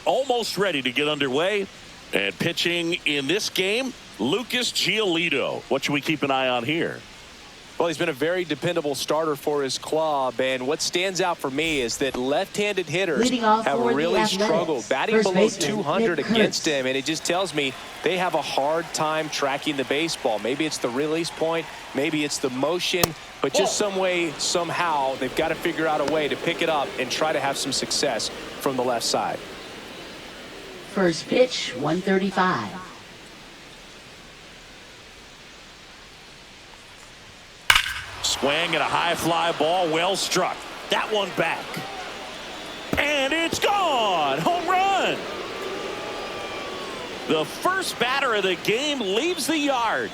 almost ready to get underway. And pitching in this game, Lucas Giolito. What should we keep an eye on here? Well, he's been a very dependable starter for his club, and what stands out for me is that left-handed hitters have really struggled batting below 200 against him, and it just tells me they have a hard time tracking the baseball. Maybe it's the release point, maybe it's the motion, but just some way, somehow, they've got to figure out a way to pick it up and try to have some success from the left side. First pitch, 135. Swing and a high fly ball, well struck. That one back. And it's gone. Home run. The first batter of the game leaves the yard.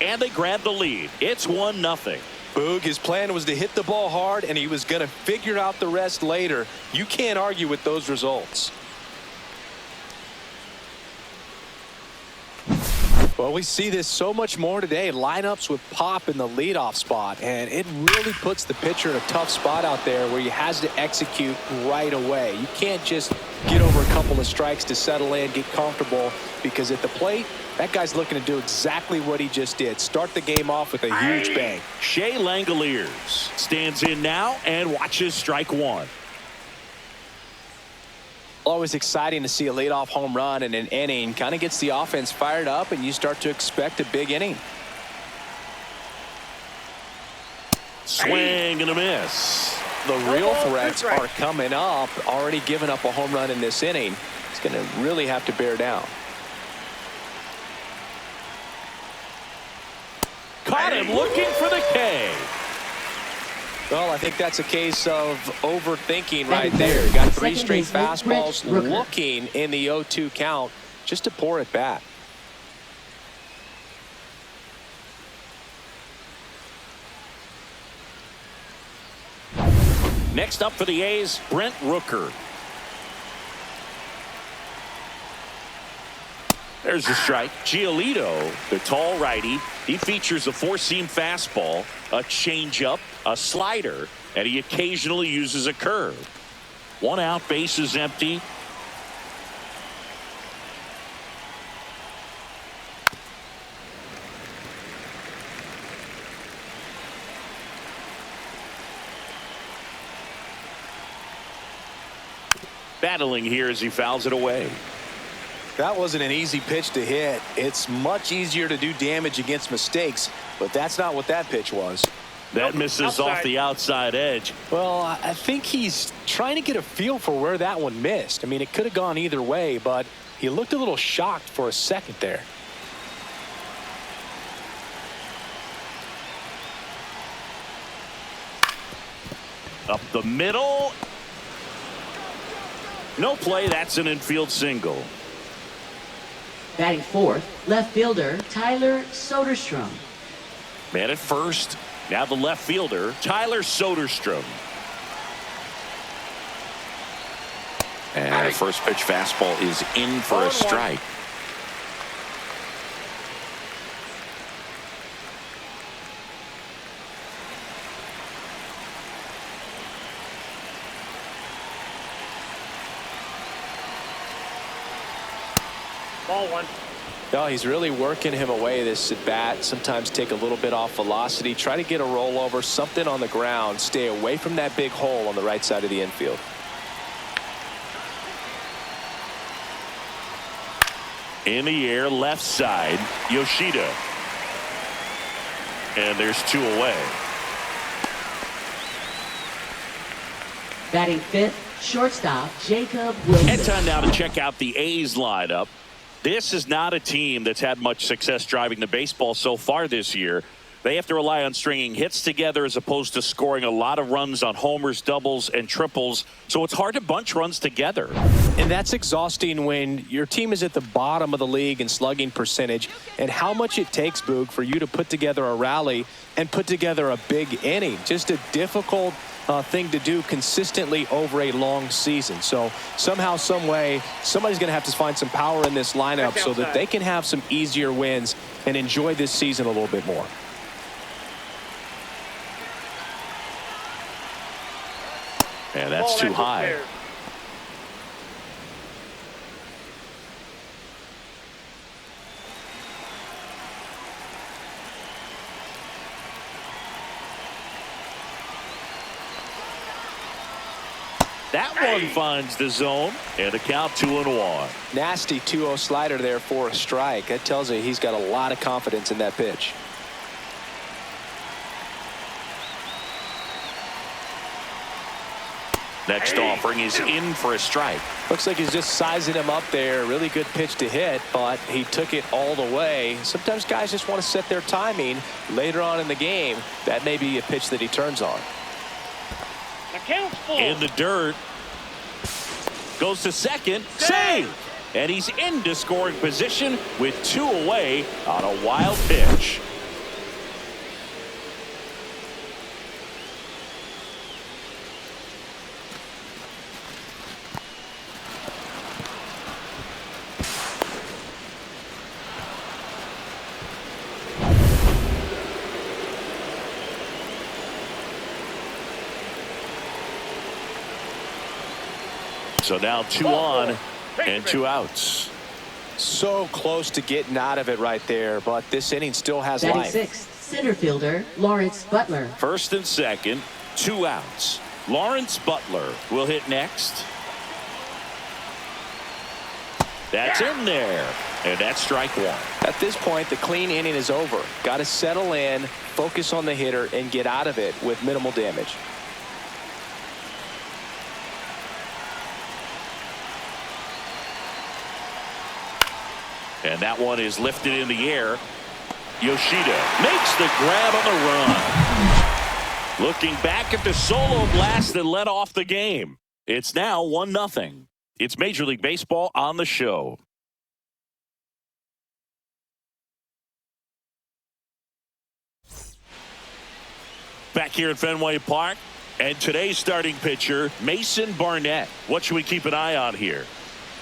And they grab the lead. It's 1-0. Boog, his plan was to hit the ball hard, and he was going to figure out the rest later. You can't argue with those results. Well, we see this so much more today. Lineups with pop in the leadoff spot, and it really puts the pitcher in a tough spot out there where he has to execute right away. You can't just get over a couple of strikes to settle in, get comfortable, because at the plate, that guy's looking to do exactly what he just did. Start the game off with a huge bang. Shea Langoliers stands in now and watches strike one. Always exciting to see a leadoff home run in an inning. Kind of gets the offense fired up, and you start to expect a big inning. Swing and a miss. The real threats are coming up. Already giving up a home run in this inning. It's going to really have to bear down. Caught him looking for the K. Well, I think that's a case of overthinking right there. Got 3 straight fastballs looking in the 0-2 count just to pour it back. Next up for the A's, Brent Rooker. There's the strike. Giolito, the tall righty, he features a 4-seam fastball, a changeup, a slider, and he occasionally uses a curve. 1 out, base is empty. Battling here as he fouls it away. That wasn't an easy pitch to hit. It's much easier to do damage against mistakes, but that's not what that pitch was. That misses off the outside edge. Well, I think he's trying to get a feel for where that one missed. I mean, it could have gone either way, but he looked a little shocked for a second there. Up the middle. No play. That's an infield single. Batting fourth, left fielder Tyler Soderstrom. Man at first. Now the left fielder, Tyler Soderstrom. And a first pitch fastball is in for a strike. Ball one. No, he's really working him away this at bat. Sometimes take a little bit off velocity. Try to get a rollover, something on the ground. Stay away from that big hole on the right side of the infield. In the air, left side, Yoshida. And there's 2 away. Batting fifth, shortstop Jacob Wilson. And time now to check out the A's lineup. This is not a team that's had much success driving the baseball so far this year. They have to rely on stringing hits together as opposed to scoring a lot of runs on homers, doubles, and triples. So it's hard to bunch runs together. And that's exhausting when your team is at the bottom of the league in slugging percentage, and how much it takes, Boog, for you to put together a rally and put together a big inning. Just a difficult thing to do consistently over a long season. So somehow, some way, somebody's going to have to find some power in this lineup so that they can have some easier wins and enjoy this season a little bit more. And that's too high. That one finds the zone, and a count 2-1. Nasty 2-0 slider there for a strike. That tells you he's got a lot of confidence in that pitch. Next offering is in for a strike. Looks like he's just sizing him up there. Really good pitch to hit, but he took it all the way. Sometimes guys just want to set their timing later on in the game. That may be a pitch that he turns on. In the dirt. Goes to second. Save! And he's into scoring position with 2 away on a wild pitch. So now 2 on and 2 outs. So close to getting out of it right there, but this inning still has life. 96th, center fielder, Lawrence Butler. First and second, 2 outs. Lawrence Butler will hit next. That's in there, and that's strike 1. At this point, the clean inning is over. Got to settle in, focus on the hitter, and get out of it with minimal damage. And that one is lifted in the air. Yoshida makes the grab on the run. Looking back at the solo blast that led off the game. It's now 1-0. It's Major League Baseball on the show. Back here at Fenway Park, and today's starting pitcher, Mason Barnett. What should we keep an eye on here?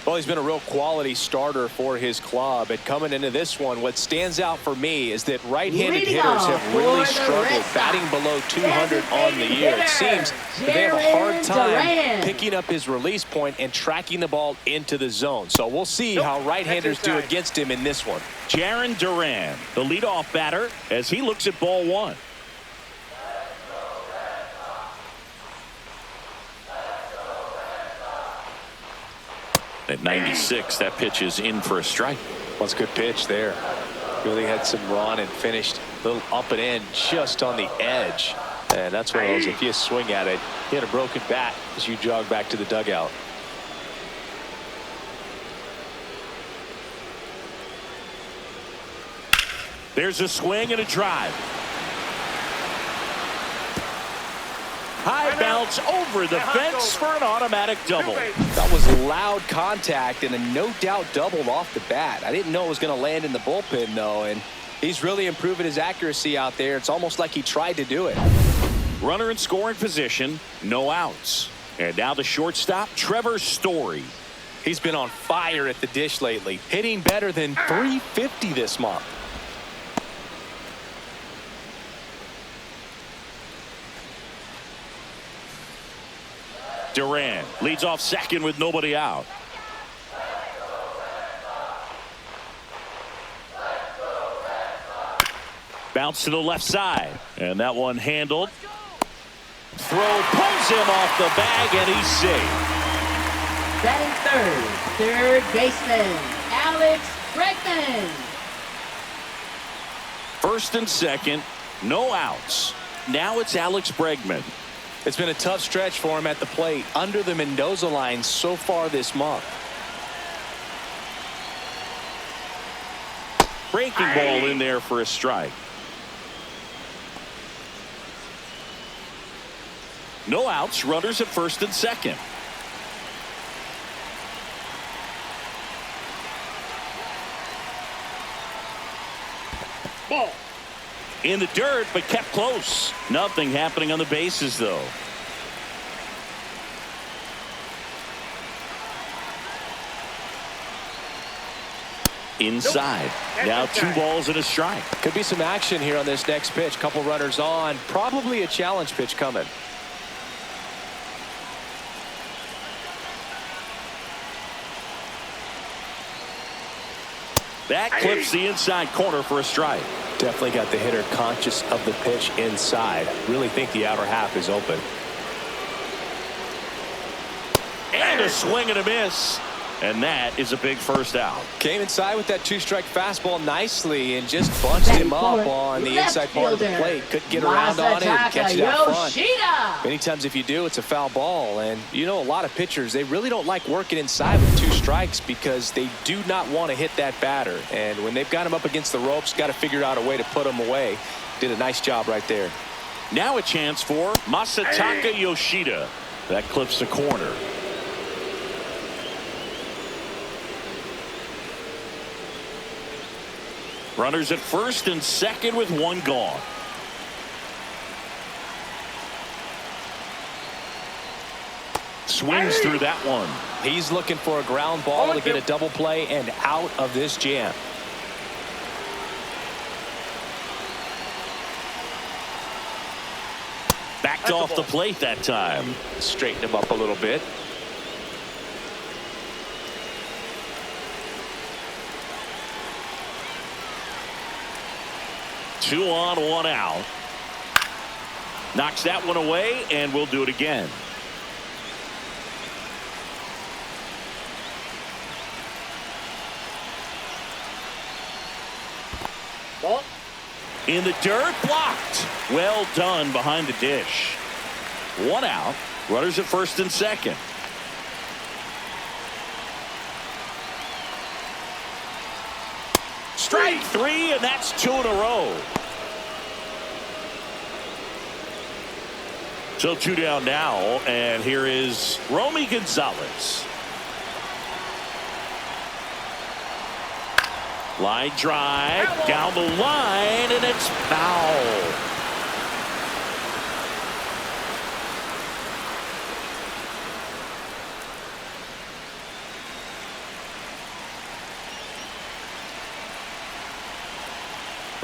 Well, he's been a real quality starter for his club. And coming into this one, what stands out for me is that right-handed hitters have really struggled batting below 200 on the year. It seems that they have a hard time picking up his release point and tracking the ball into the zone. So we'll see how right-handers do against him in this one. Jarren Duran, the leadoff batter, as he looks at ball 1. At 96, that pitch is in for a strike. That's a good pitch there. Really had some run and finished a little up and in just on the edge. And that's one of those, if you swing at it, you hit a broken bat as you jog back to the dugout. There's a swing and a drive. High bounce over the fence for an automatic double. That was loud contact and a no-doubt double off the bat. I didn't know it was going to land in the bullpen, though, and he's really improving his accuracy out there. It's almost like he tried to do it. Runner in scoring position, no outs. And now the shortstop, Trevor Story. He's been on fire at the dish lately, hitting better than .350 this month. Duran leads off second with nobody out. Bounce to the left side, and that one handled. Throw pulls him off the bag, and he's safe. Batting third baseman, Alex Bregman. First and second, no outs. Now it's Alex Bregman. It's been a tough stretch for him at the plate under the Mendoza line so far this month. Breaking ball in there for a strike. No outs, runners at first and second. Ball. In the dirt, but kept close. Nothing happening on the bases, though. Inside. Now 2 balls and a strike. Could be some action here on this next pitch. Couple runners on. Probably a challenge pitch coming. That clips the inside corner for a strike. Definitely got the hitter conscious of the pitch inside. Really think the outer half is open. And a swing and a miss. And that is a big first out. Came inside with that two-strike fastball nicely and just bunched him up on the inside part of the plate. Couldn't get around on it and catch it out front. Many times if you do, it's a foul ball. And you know, a lot of pitchers, they really don't like working inside with two strikes because they do not want to hit that batter. And when they've got him up against the ropes, got to figure out a way to put him away. Did a nice job right there. Now a chance for Masataka Yoshida. That clips the corner. Runners at first and second with one gone. Swings through that one. He's looking for a ground ball to get a double play and out of this jam. Backed off the plate that time. Straighten him up a little bit. Two on, one out. Knocks that one away, and we'll do it again. Ball. In the dirt, blocked. Well done behind the dish. One out. Runners at first and second. Strike three, and that's two in a row. So two down now, and here is Romy Gonzalez. Line drive down the line, and it's foul.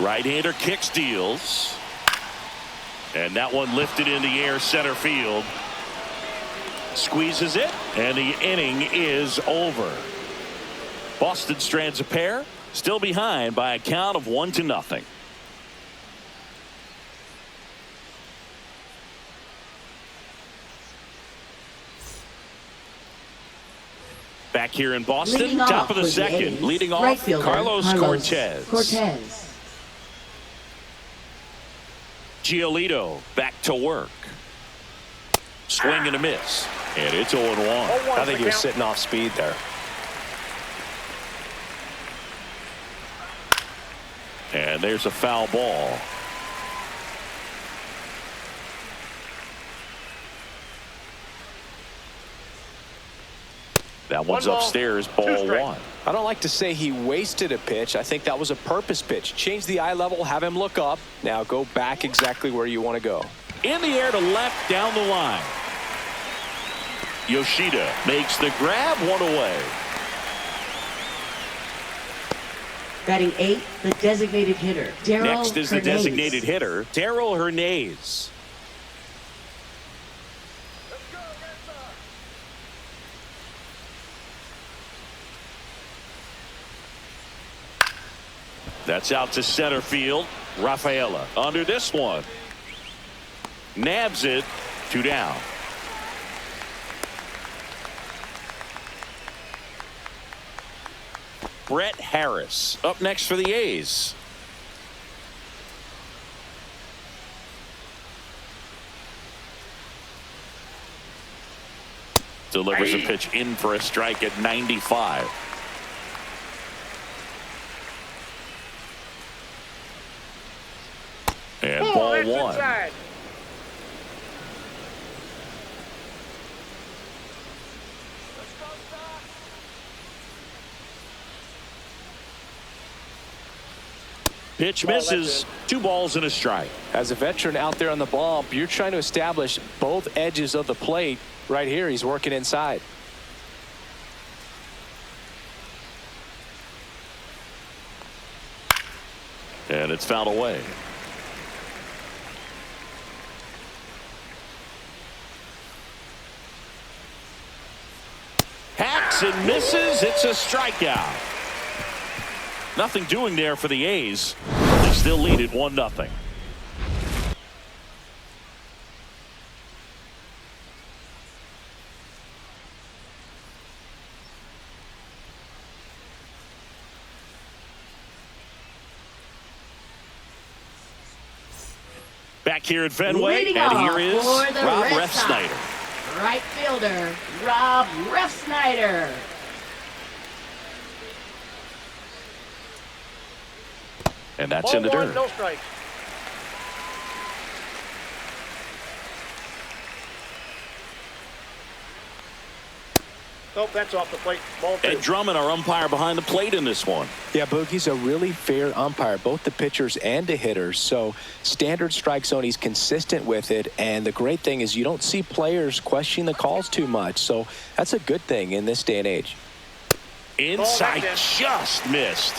Right-hander kicks, deals. And that one lifted in the air center field. Squeezes it, and the inning is over. Boston strands a pair, still behind by a count of 1-0. Back here in Boston, top of the second, leading off Carlos Cortez. Giolito back to work. Swing and a miss. And it's 0-1. I think he was sitting off speed there. And there's a foul ball. That one's upstairs, ball one. I don't like to say he wasted a pitch. I think that was a purpose pitch. Change the eye level, have him look up. Now go back exactly where you want to go. In the air to left, down the line. Yoshida makes the grab, one away. Batting eighth, the designated hitter, Darryl Next is the designated hitter, Darryl Hernandez. That's out to center field. Rafaela under this one. Nabs it. Two down. Brett Harris up next for the A's. Delivers a pitch in for a strike at 95. And ball one. Inside. Pitch misses. 2 balls and a strike. As a veteran out there on the bump, you're trying to establish both edges of the plate. Right here, he's working inside. And it's fouled away. Hacks and misses. It's a strikeout. Nothing doing there for the A's. They still lead it 1-0. Back here at Fenway, Leading and here off is for the Rob Red Sox, Refsnyder. right fielder, Rob Refsnyder. And that's Ball in the one, dirt. no strikes. Nope, that's off the plate. Ball two. Ed Drummond, our umpire behind the plate in this one. Yeah, Boog, he's a really fair umpire, both the pitchers and the hitters. So standard strike zone, he's consistent with it. And the great thing is you don't see players questioning the calls too much. So that's a good thing in this day and age. Inside, just missed.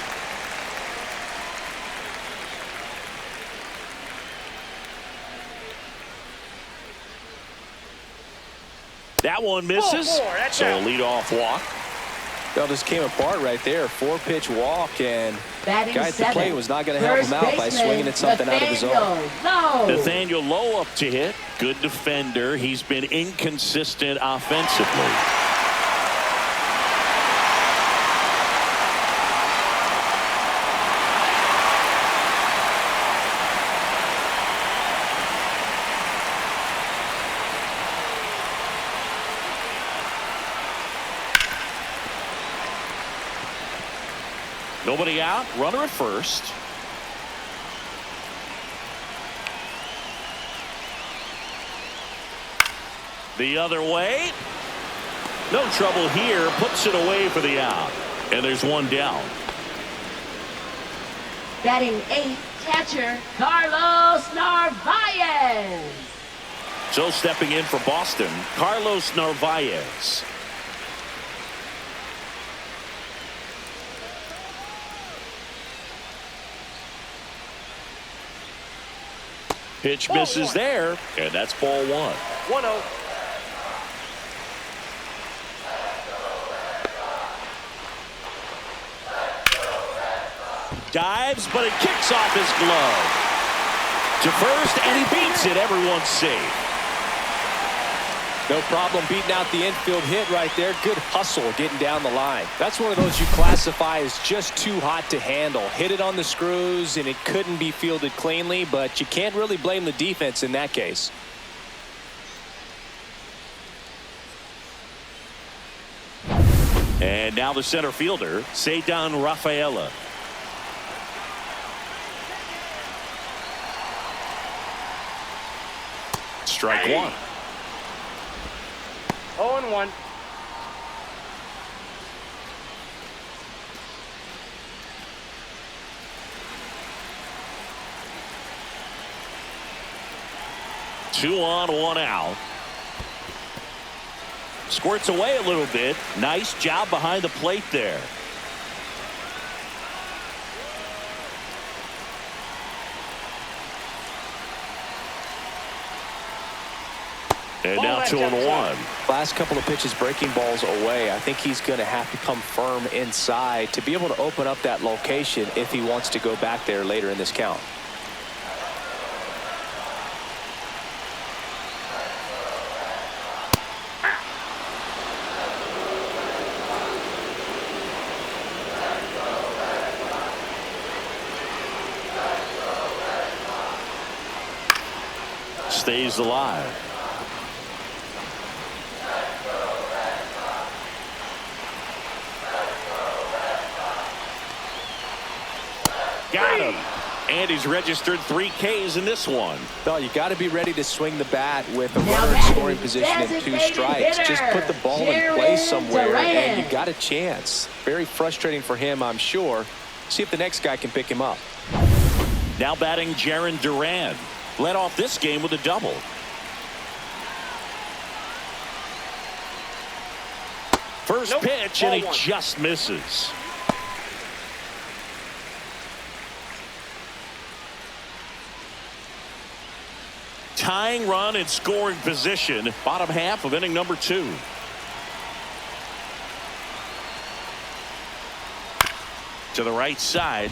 That one misses. So a leadoff walk. Well, just came apart right there. 4-pitch walk, and Batting guy at the seventh, plate was not going to help him out by swinging at something out of his own. Nathaniel Lowe up to hit. Good defender. He's been inconsistent offensively. Nobody out. Runner at first. The other way. No trouble here. Puts it away for the out. And there's one down. Batting 8th, catcher Carlos Narvaez. So stepping in for Boston, Carlos Narvaez. Pitch misses there, and that's ball one. 1-0. Dives, but it kicks off his glove. To first, and he beats it. Everyone's safe. No problem beating out the infield hit right there. Good hustle getting down the line. That's one of those you classify as just too hot to handle. Hit it on the screws, and it couldn't be fielded cleanly, but you can't really blame the defense in that case. And now the center fielder, Ceddanne Rafaela. Strike one. 0-1. Two on, one out. Squirts away a little bit. Nice job behind the plate there. And now 2-1. Last couple of pitches breaking balls away. I think he's going to have to come firm inside to be able to open up that location if he wants to go back there later in this count. Stays alive. Got him. And he's registered 3 Ks in this one. No, you got to be ready to swing the bat with a runner in scoring position and 2 strikes. Just put the ball in place somewhere, and you got a chance. Very frustrating for him, I'm sure. See if the next guy can pick him up. Now batting Jarren Duran. Led off this game with a double. First pitch, and he just misses. Tying run in scoring position, bottom half of inning number 2. To the right side.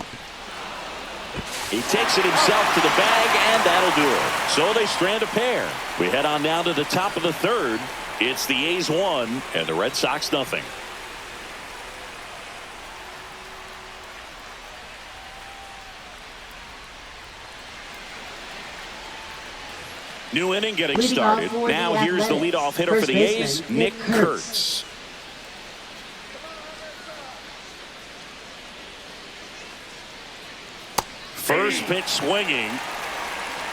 He takes it himself to the bag, and that'll do it. So they strand a pair. We head on down to the top of the 3rd. It's the A's 1 and the Red Sox nothing. New inning getting Leading started. off for Now the here's the Athletics, leadoff hitter first for the baseman, A's, Nick Kurtz. First pitch swinging.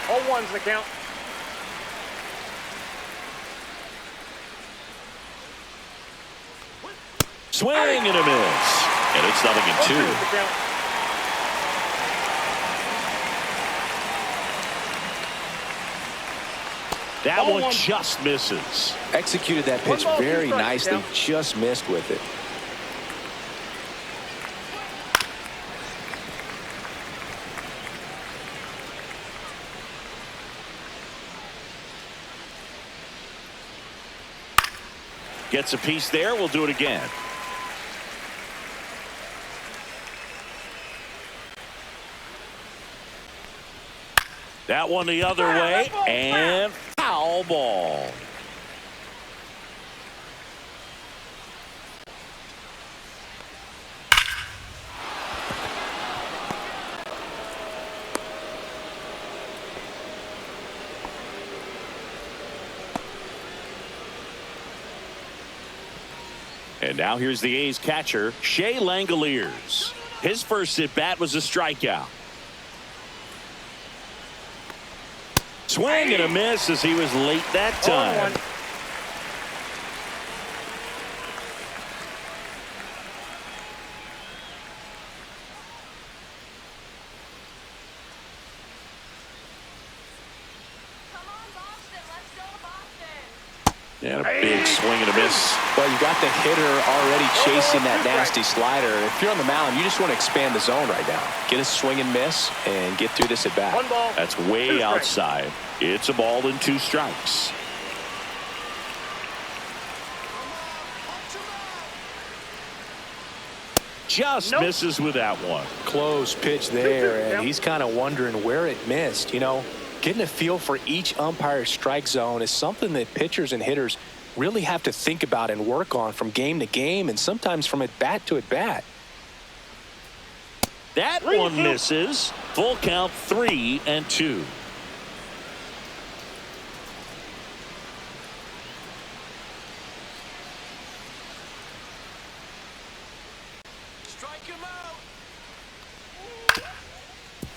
0-1's the count. Swing and a miss. And it's 0-2. 0-2's the count. That one 0-1. just misses. Executed that pitch 1 ball, 2 very strikes, nicely. count. Just missed with it. Gets a piece there. We'll do it again. That one the other way, and foul ball. And now here's the A's catcher, Shea Langoliers. His first at bat was a strikeout. Swing and a miss as he was late that time. 0-1. And a big swing and a miss. Well, you got the hitter already chasing that nasty slider. If you're on the mound, you just want to expand the zone right now. Get a swing and miss and get through this at bat. 1 ball. That's 2 way strikes. outside. It's a ball and 2 strikes. Just misses with that one. Close pitch there, and he's kind of wondering where it missed. You know, getting a feel for each umpire's strike zone is something that pitchers and hitters really have to think about and work on from game to game, and sometimes from at bat to at bat. That one misses. Full count, 3-2.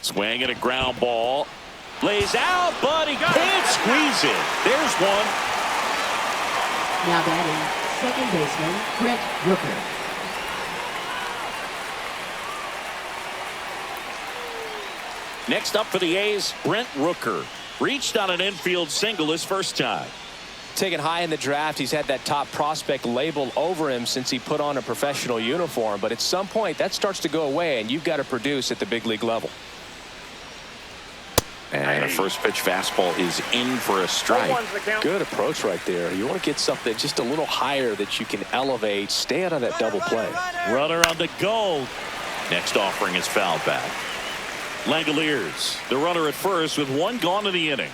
Swing and a ground ball. Lays out, but he can't squeeze it. There's one. Now batting, second baseman, Brent Rooker. Next up for the A's, Brent Rooker. Reached on an infield single his first time. Taken high in the draft, he's had that top prospect label over him since he put on a professional uniform. But at some point, that starts to go away, and you've got to produce at the big league level. And a first pitch fastball is in for a strike. 0-1's the count. Good approach right there. You want to get something just a little higher that you can elevate. Stay out of that double play. Runner on the go. Next offering is foul back. Langoliers, the runner at first with 1 gone in the inning.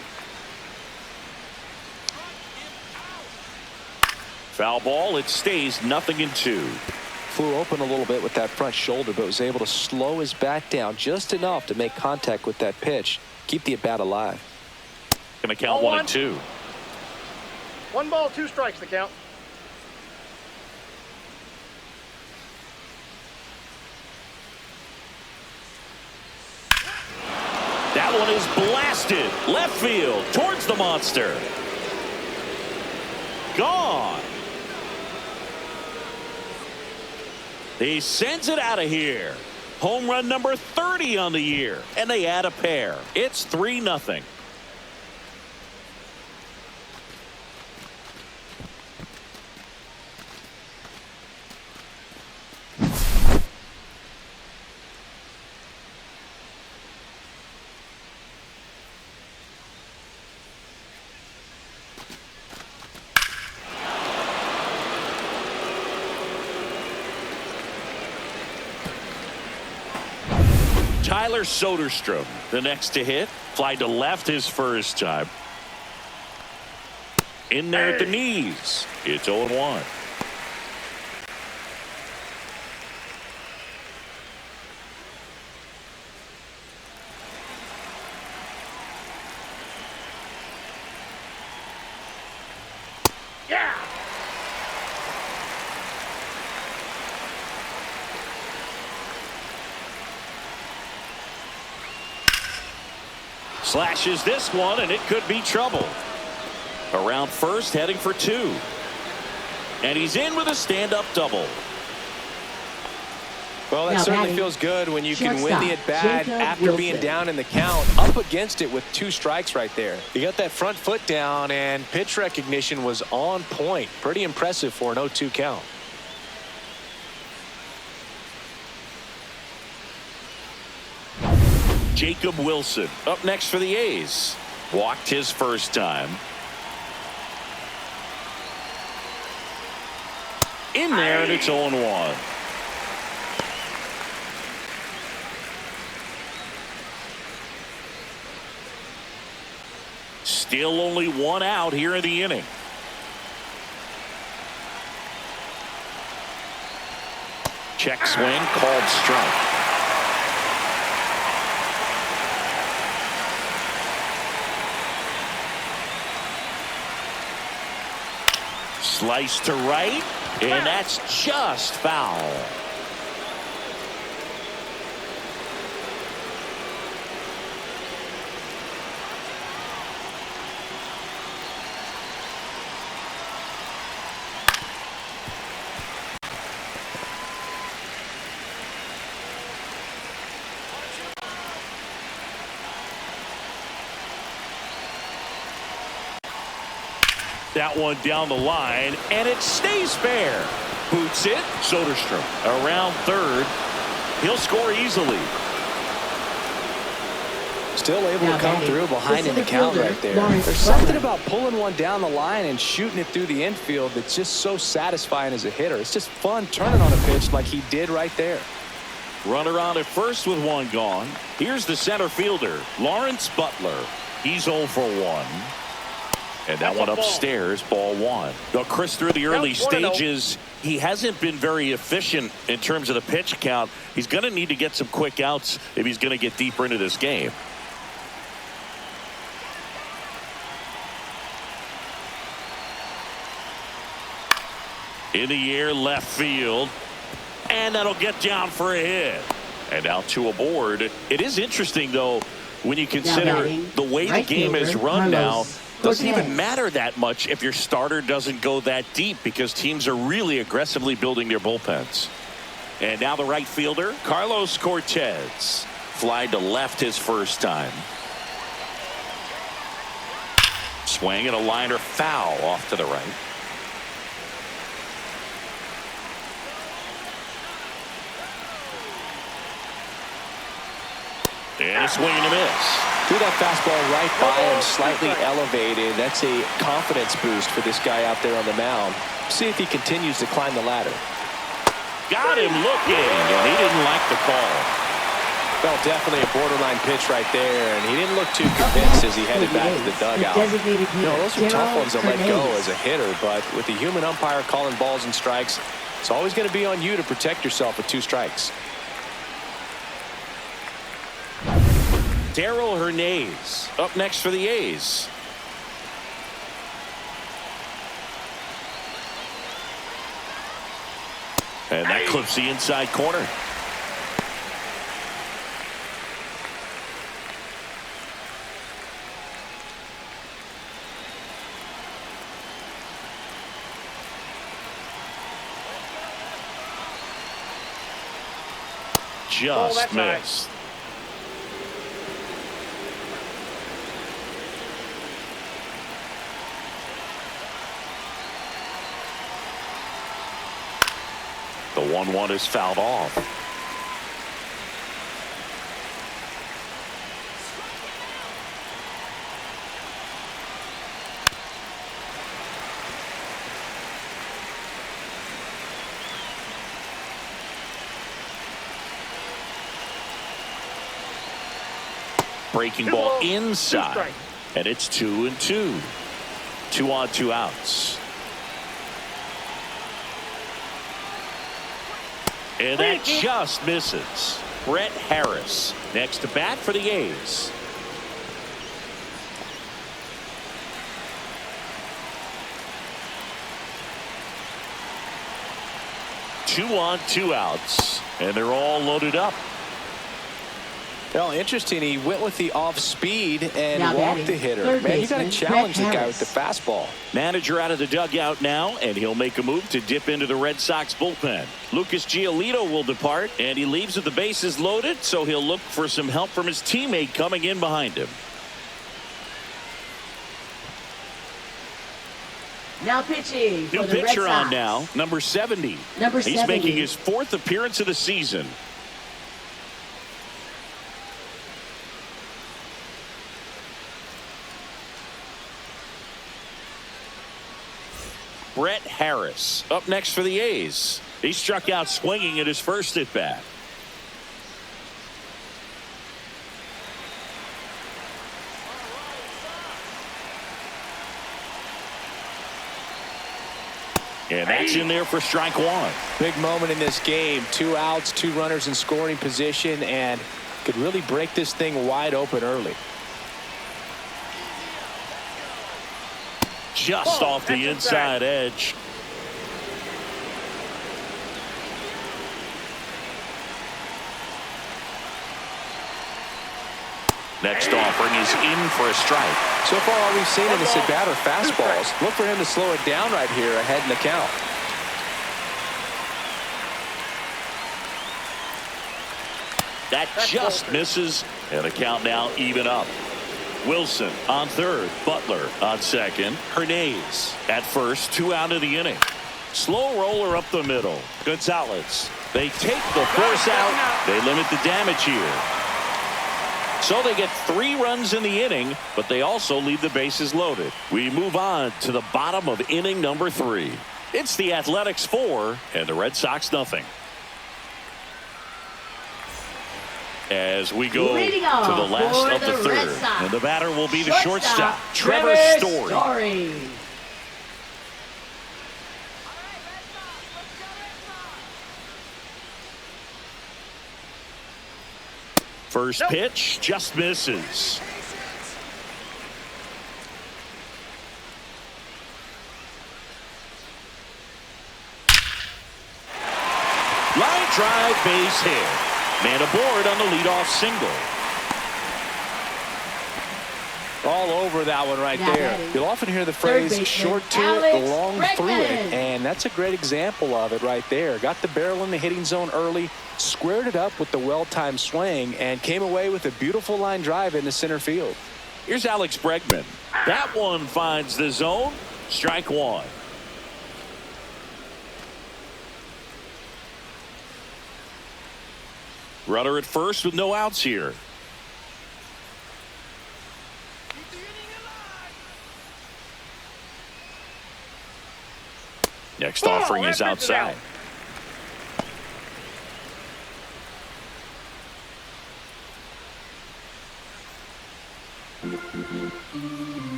Foul ball. It stays 0-2. Flew open a little bit with that front shoulder, but was able to slow his bat down just enough to make contact with that pitch. Keep the at bat alive. Going to count 1-2. 1 ball, 2 strikes the count. That one is blasted left field towards the monster. Gone. He sends it out of here. Home run number 30 on the year, and they add a pair. It's 3-0. Tyler Soderstrom, the next to hit. Fly to left his first time. In there at the knees. It's 0-1. Slashes this one, and it could be trouble. Around first, heading for 2. And he's in with a stand-up double. Well, that certainly feels good when you can win the at-bat after being down in the count, up against it with 2 strikes right there. You got that front foot down, and pitch recognition was on point. Pretty impressive for an 0-2 count. Jacob Wilson up next for the A's. Walked his first time. In there, and it's 0-1. Still only 1 out here in the inning. Check swing, called strike. Slice to right, and that's just foul. That one down the line, and it stays fair. Boots it. Soderstrom around third. He'll score easily. Still able to come through behind in the count right there. There's something about pulling one down the line and shooting it through the infield that's just so satisfying as a hitter. It's just fun turning on a pitch like he did right there. Runner on at first with 1 gone. Here's the center fielder, Lawrence Butler. He's 0 for 1. And that one upstairs, ball 1. Now, Chris, through the early stages, he hasn't been very efficient in terms of the pitch count. He's going to need to get some quick outs if he's going to get deeper into this game. In the air, left field. And that'll get down for a hit. And now 2 aboard. It is interesting, though, when you consider the way the game is run now. Doesn't even matter that much if your starter doesn't go that deep, because teams are really aggressively building their bullpens. And now the right fielder, Carlos Cortez. Fly to left his first time. Swing and a liner foul off to the right. And a swing and a miss. Threw that fastball right by him, slightly elevated. That's a confidence boost for this guy out there on the mound. See if he continues to climb the ladder. Got him looking, and he didn't like the call. Well, definitely a borderline pitch right there, and he didn't look too convinced as he headed back to the dugout. You know, those are tough ones to let go as a hitter, but with the human umpire calling balls and strikes, it's always going to be on you to protect yourself with 2 strikes. Darrell Hernandez up next for the A's. And that clips the inside corner. Just missed. The 1-1 is fouled off. Breaking ball inside, and it's 2-2. 2 on, 2 outs. And that just misses. Brett Harris next to bat for the A's. Two on, 2 outs, and they're all loaded up. Well, interesting. He went with the off speed and Now walked the hitter. Man, you got to challenge the guy with the fastball. Manager out of the dugout now, and he'll make a move to dip into the Red Sox bullpen. Lucas Giolito will depart, and he leaves with the bases loaded, so he'll look for some help from his teammate coming in behind him. Now pitching for New the Red pitcher on Sox. now, number 70. Number He's 70. making his 4th appearance of the season. Brett Harris up next for the A's. He struck out swinging at his first at bat. And that's in there for strike one. Big moment in this game. 2 outs, 2 runners in scoring position, and could really break this thing wide open early. Just off the inside edge. Next offering is in for a strike. So far, all we've seen in this at-bat are fastballs. Look for him to slow it down right here ahead in the count. That just misses, and the count now even up. Wilson on third, Butler on second, Hernandez at first, 2 out of the inning. Slow roller up the middle. Gonzalez. They take the force out. They limit the damage here. So they get 3 runs in the inning, but they also leave the bases loaded. We move on to the bottom of inning number 3. It's the Athletics 4 and the Red Sox nothing. As we go to the last of the third, and the batter will be the shortstop, Trevor Story. First pitch just misses. Line drive, base hit. Man aboard on the leadoff single. All over that one right there. You'll often hear the phrase short to it, long through it, and that's a great example of it right there. Got the barrel in the hitting zone early, squared it up with the well-timed swing, and came away with a beautiful line drive into center field. Here's Alex Bregman. That one finds the zone. Strike one. Runner at first with no outs here. Next offering is outside.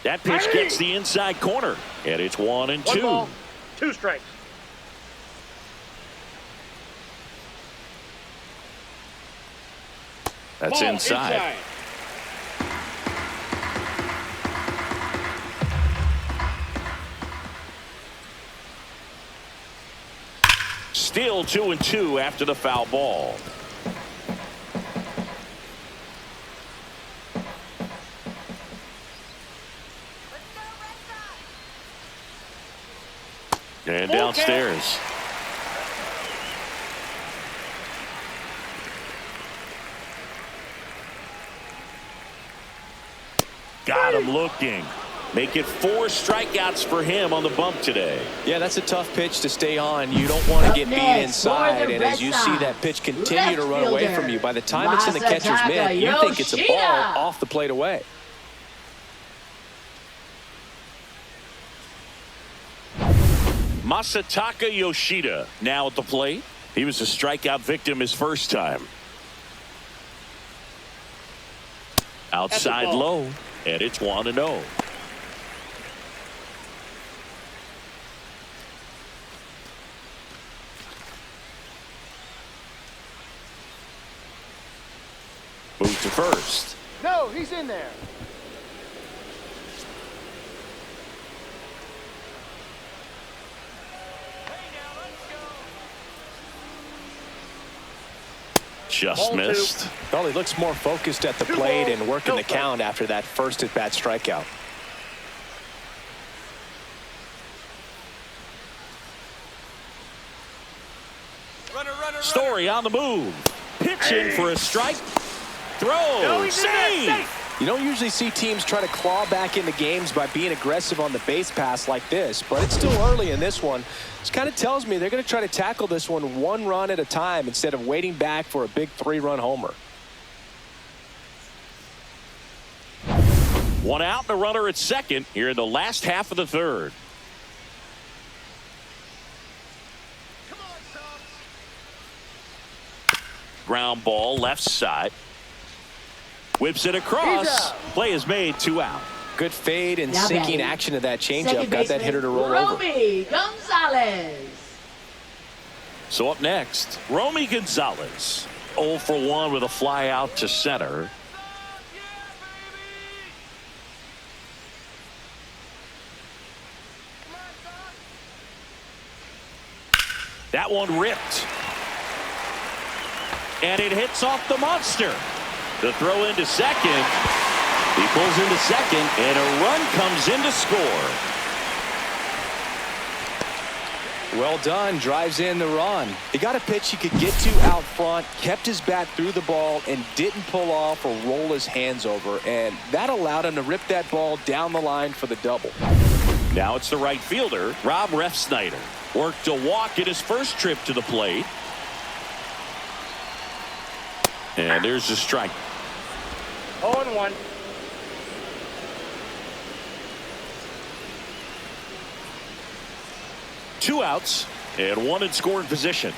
That pitch gets the inside corner, and it's 1-2. 1 ball, 2 strikes. That's inside. Still 2-2 after the foul ball. And downstairs. Got him looking. Make it 4 strikeouts for him on the bump today. Yeah, that's a tough pitch to stay on. You don't want to get beat inside, and as you see that pitch continue to run away from you, by the time it's in the catcher's mitt, you think it's a ball off the plate away. Masataka Yoshida now at the plate. He was a strikeout victim his first time. Outside low, and it's 1-0. Move to first. No, he's in there. Just Ball missed. two. Well, he looks more focused at the Two plate balls, and working no the strike. count after that first at-bat strikeout. Story on the move. Pitching for a strike. No, Throw. he did that. Save. Safe. You don't usually see teams try to claw back into games by being aggressive on the base pass like this, but it's still early in this one. This kind of tells me they're going to try to tackle this one run at a time instead of waiting back for a big 3-run homer. One out and a runner at second here in the last half of the third. Ground ball left side. Whips it across. Play is made, 2 out. Good fade and Now sinking batting. action of that changeup. Second Got that baseman, hitter to roll over. Romy Gonzalez. So up next, Romy Gonzalez. 0 for 1 with a fly out to center. That one ripped. And it hits off the monster. The throw into second. He pulls into second, and a run comes in to score. Well done. Drives in the run. He got a pitch he could get to out front, kept his bat through the ball, and didn't pull off or roll his hands over. And that allowed him to rip that ball down the line for the double. Now it's the right fielder, Rob Refsnyder. Worked a walk in his first trip to the plate. And there's the strike. 0-1. Two outs and one in scoring position.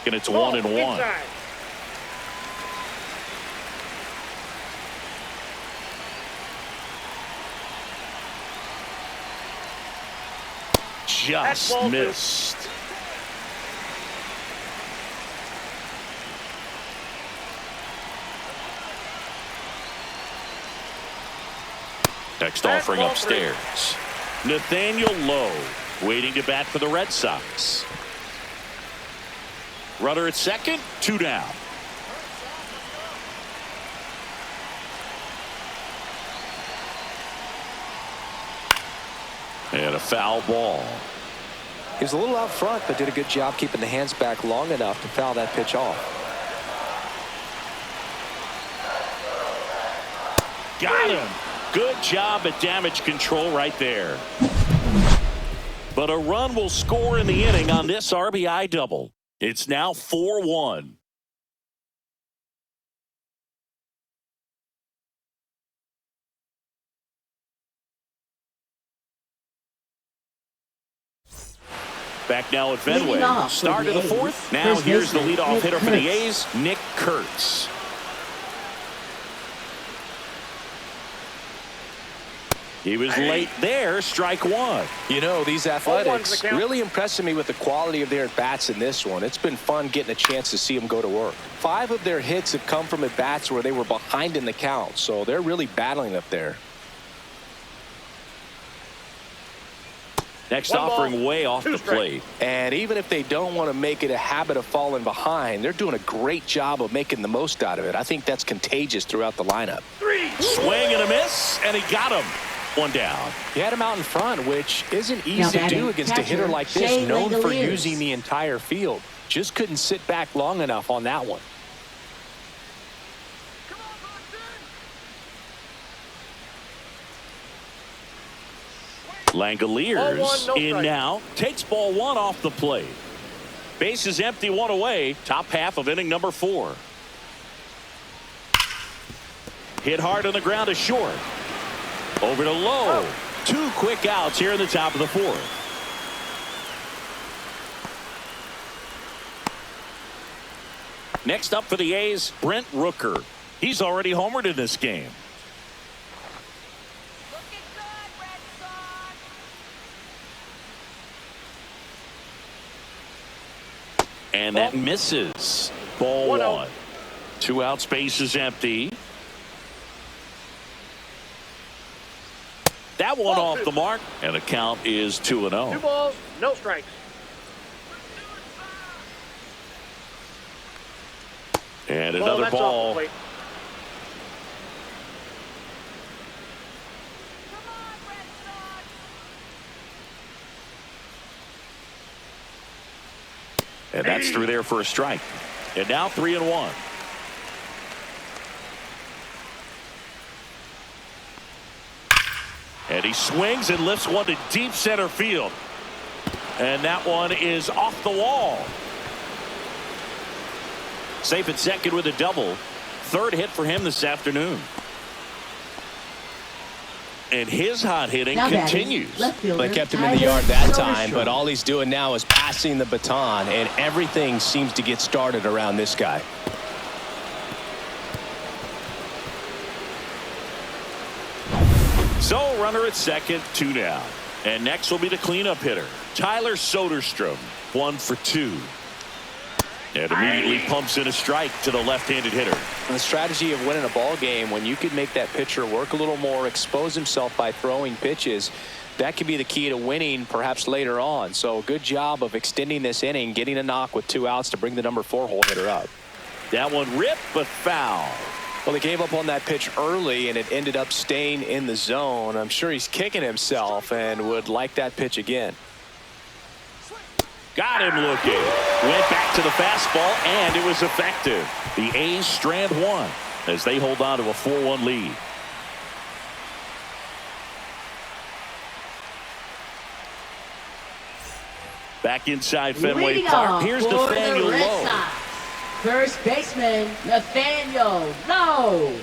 And it's 1-1. Inside. Just ball two. missed. Next That's offering ball three. upstairs. Nathaniel Lowe waiting to bat for the Red Sox. Runner at second, 2 down. And a foul ball. He was a little out front, but did a good job keeping the hands back long enough to foul that pitch off. Got him. Good job at damage control right there. But a run will score in the inning on this RBI double. It's now 4-1. Back now at Leading Fenway. off for Start the of the A's, fourth. Now first here's the baseman, leadoff Nick hitter for the Kurtz. A's, Nick Kurtz. He was late there, strike one. You know, these 0-1's Athletics the count. really impressing me with the quality of their at-bats in this one. It's been fun getting a chance to see them go to work. 5 of their hits have come from at-bats where they were behind in the count, so they're really battling up there. Next One ball, offering way off 2 the strikes. plate. And even if they don't want to make it a habit of falling behind, they're doing a great job of making the most out of it. I think that's contagious throughout the lineup. 3. Swing and a miss, and he got him. 1 down. He had him out in front, which isn't easy Now to batting, do against a hitter catcher, like this, Shea known for Langeliers. using the entire field. Just couldn't sit back long enough on that one. Langeliers Ball one, no in strike. now. Takes ball 1 off the plate. Base is empty, 1 away. Top half of inning number 4. Hit hard on the ground to short. Over to Lowe. 2 quick outs here in the top of the 4th. Next up for the A's, Brent Rooker. He's already homered in this game. And that misses. Ball 1 1. out. 2 out, space is empty. That one Ball off 2. the mark, and the count is 2-0. 2 balls, no strikes. And another that's off ball. the plate. And that's through there for a strike. And now 3-1. And he swings and lifts one to deep center field. And that one is off the wall. Safe at second with a double. Third hit for him this afternoon. And his hot hitting continues. They kept him in the yard that time, but all he's doing now is passing the baton, and everything seems to get started around this guy. So runner at second, 2 down. And next will be the cleanup hitter, Tyler Soderstrom, 1 for 2. And immediately pumps in a strike to the left-handed hitter. And the strategy of winning a ball game, when you could make that pitcher work a little more, expose himself by throwing pitches, that could be the key to winning perhaps later on. So good job of extending this inning, getting a knock with 2 outs to bring the number 4 hole hitter up. That one ripped but foul. Well, they gave up on that pitch early, and it ended up staying in the zone. I'm sure he's kicking himself and would like that pitch again. Got him looking. Went back to the fastball, and it was effective. The A's strand 1 as they hold on to a 4-1 lead. Back inside Fenway Park. Here's Nathaniel Lowe. First baseman, Nathaniel Lowe.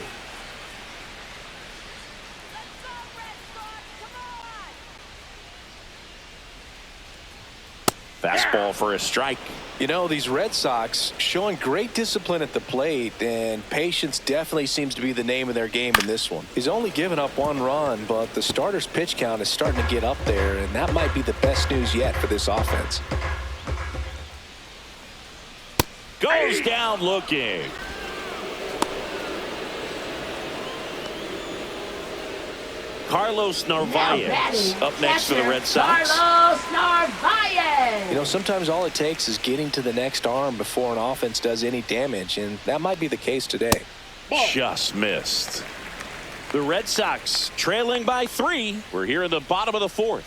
Fastball for a strike. You know, these Red Sox showing great discipline at the plate, and patience definitely seems to be the name of their game in this one. He's only given up 1 run, but the starter's pitch count is starting to get up there, and that might be the best news yet for this offense. Goes down looking. Carlos Narvaez up next for the Red Sox. Carlos Narvaez. You know, sometimes all it takes is getting to the next arm before an offense does any damage, and that might be the case today. Just missed. The Red Sox trailing by 3. We're here in the bottom of the 4th.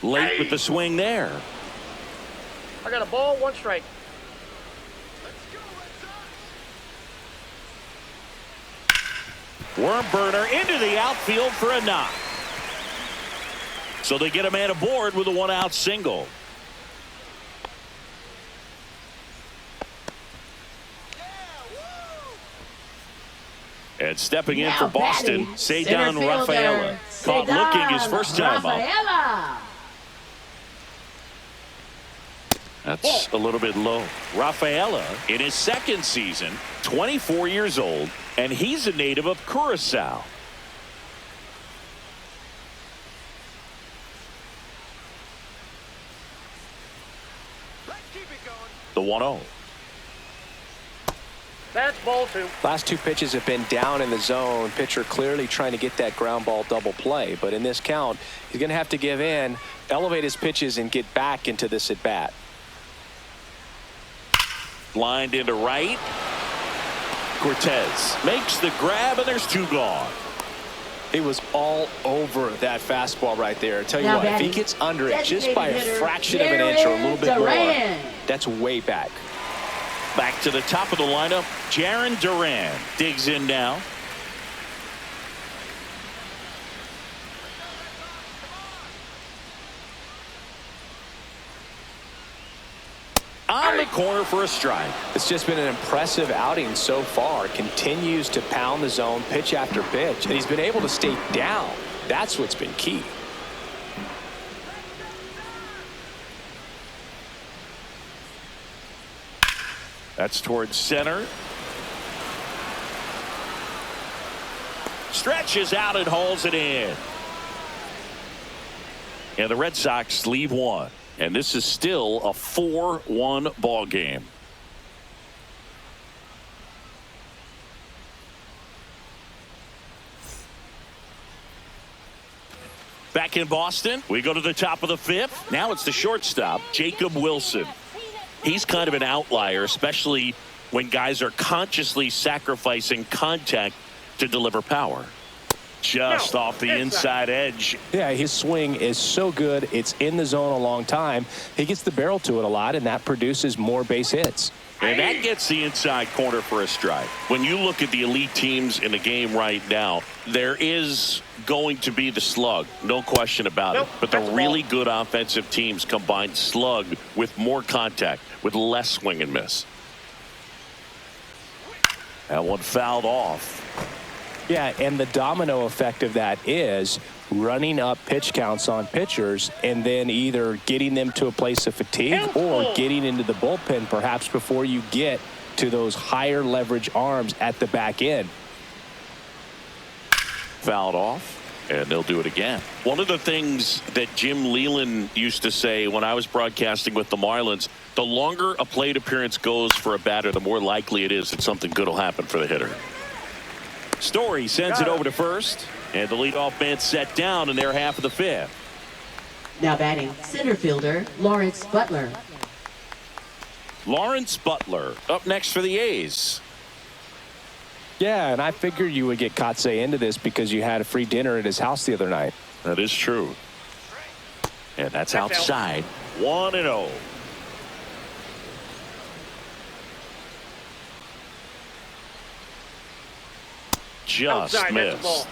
Late with the swing there. I got a ball, 1 strike. Worm burner into the outfield for a knock. So they get a man aboard with a 1-out single. And stepping in for Boston, Cedar Rafaela. Caught looking his first time up. That's a little bit low. Rafaela in his 2nd season, 24 years old, and he's a native of Curacao. The 1-0. That's ball 2. Last 2 pitches have been down in the zone. Pitcher clearly trying to get that ground ball double play, but in this count, he's going to have to give in, elevate his pitches, and get back into this at bat. Lined into right. Cortez makes the grab, and there's 2 gone. He was all over that fastball right there. I tell you what, if he gets under it just by a fraction of an inch or a little bit more, that's way back. Back to the top of the lineup, Jarren Duran digs in now. On the corner for a strike. It's just been an impressive outing so far. Continues to pound the zone pitch after pitch, and he's been able to stay down. That's what's been key. That's towards center. Stretches out and hauls it in. And the Red Sox leave 1. And this is still a 4-1 ball game. Back in Boston, we go to the top of the fifth. Now it's the shortstop, Jacob Wilson. He's kind of an outlier, especially when guys are consciously sacrificing contact to deliver power. Just off the inside edge. Yeah, his swing is so good. It's in the zone a long time. He gets the barrel to it a lot, and that produces more base hits. And that gets the inside corner for a strike. When you look at the elite teams in the game right now, there is going to be the slug, no question about it. But the really good offensive teams combine slug with more contact, with less swing and miss. That one fouled off. Yeah, and the domino effect of that is running up pitch counts on pitchers and then either getting them to a place of fatigue or getting into the bullpen perhaps before you get to those higher leverage arms at the back end. Fouled off, and they'll do it again. One of the things that Jim Leland used to say when I was broadcasting with the Marlins, the longer a plate appearance goes for a batter, the more likely it is that something good will happen for the hitter. Story sends it over to first, and the leadoff man set down in their half of the fifth. Now batting, center fielder Lawrence Butler. Lawrence Butler up next for the A's. Yeah, and I figured you would get Kotsay into this because you had a free dinner at his house the other night. That is true. And that's outside. 1-0. Just outside, missed.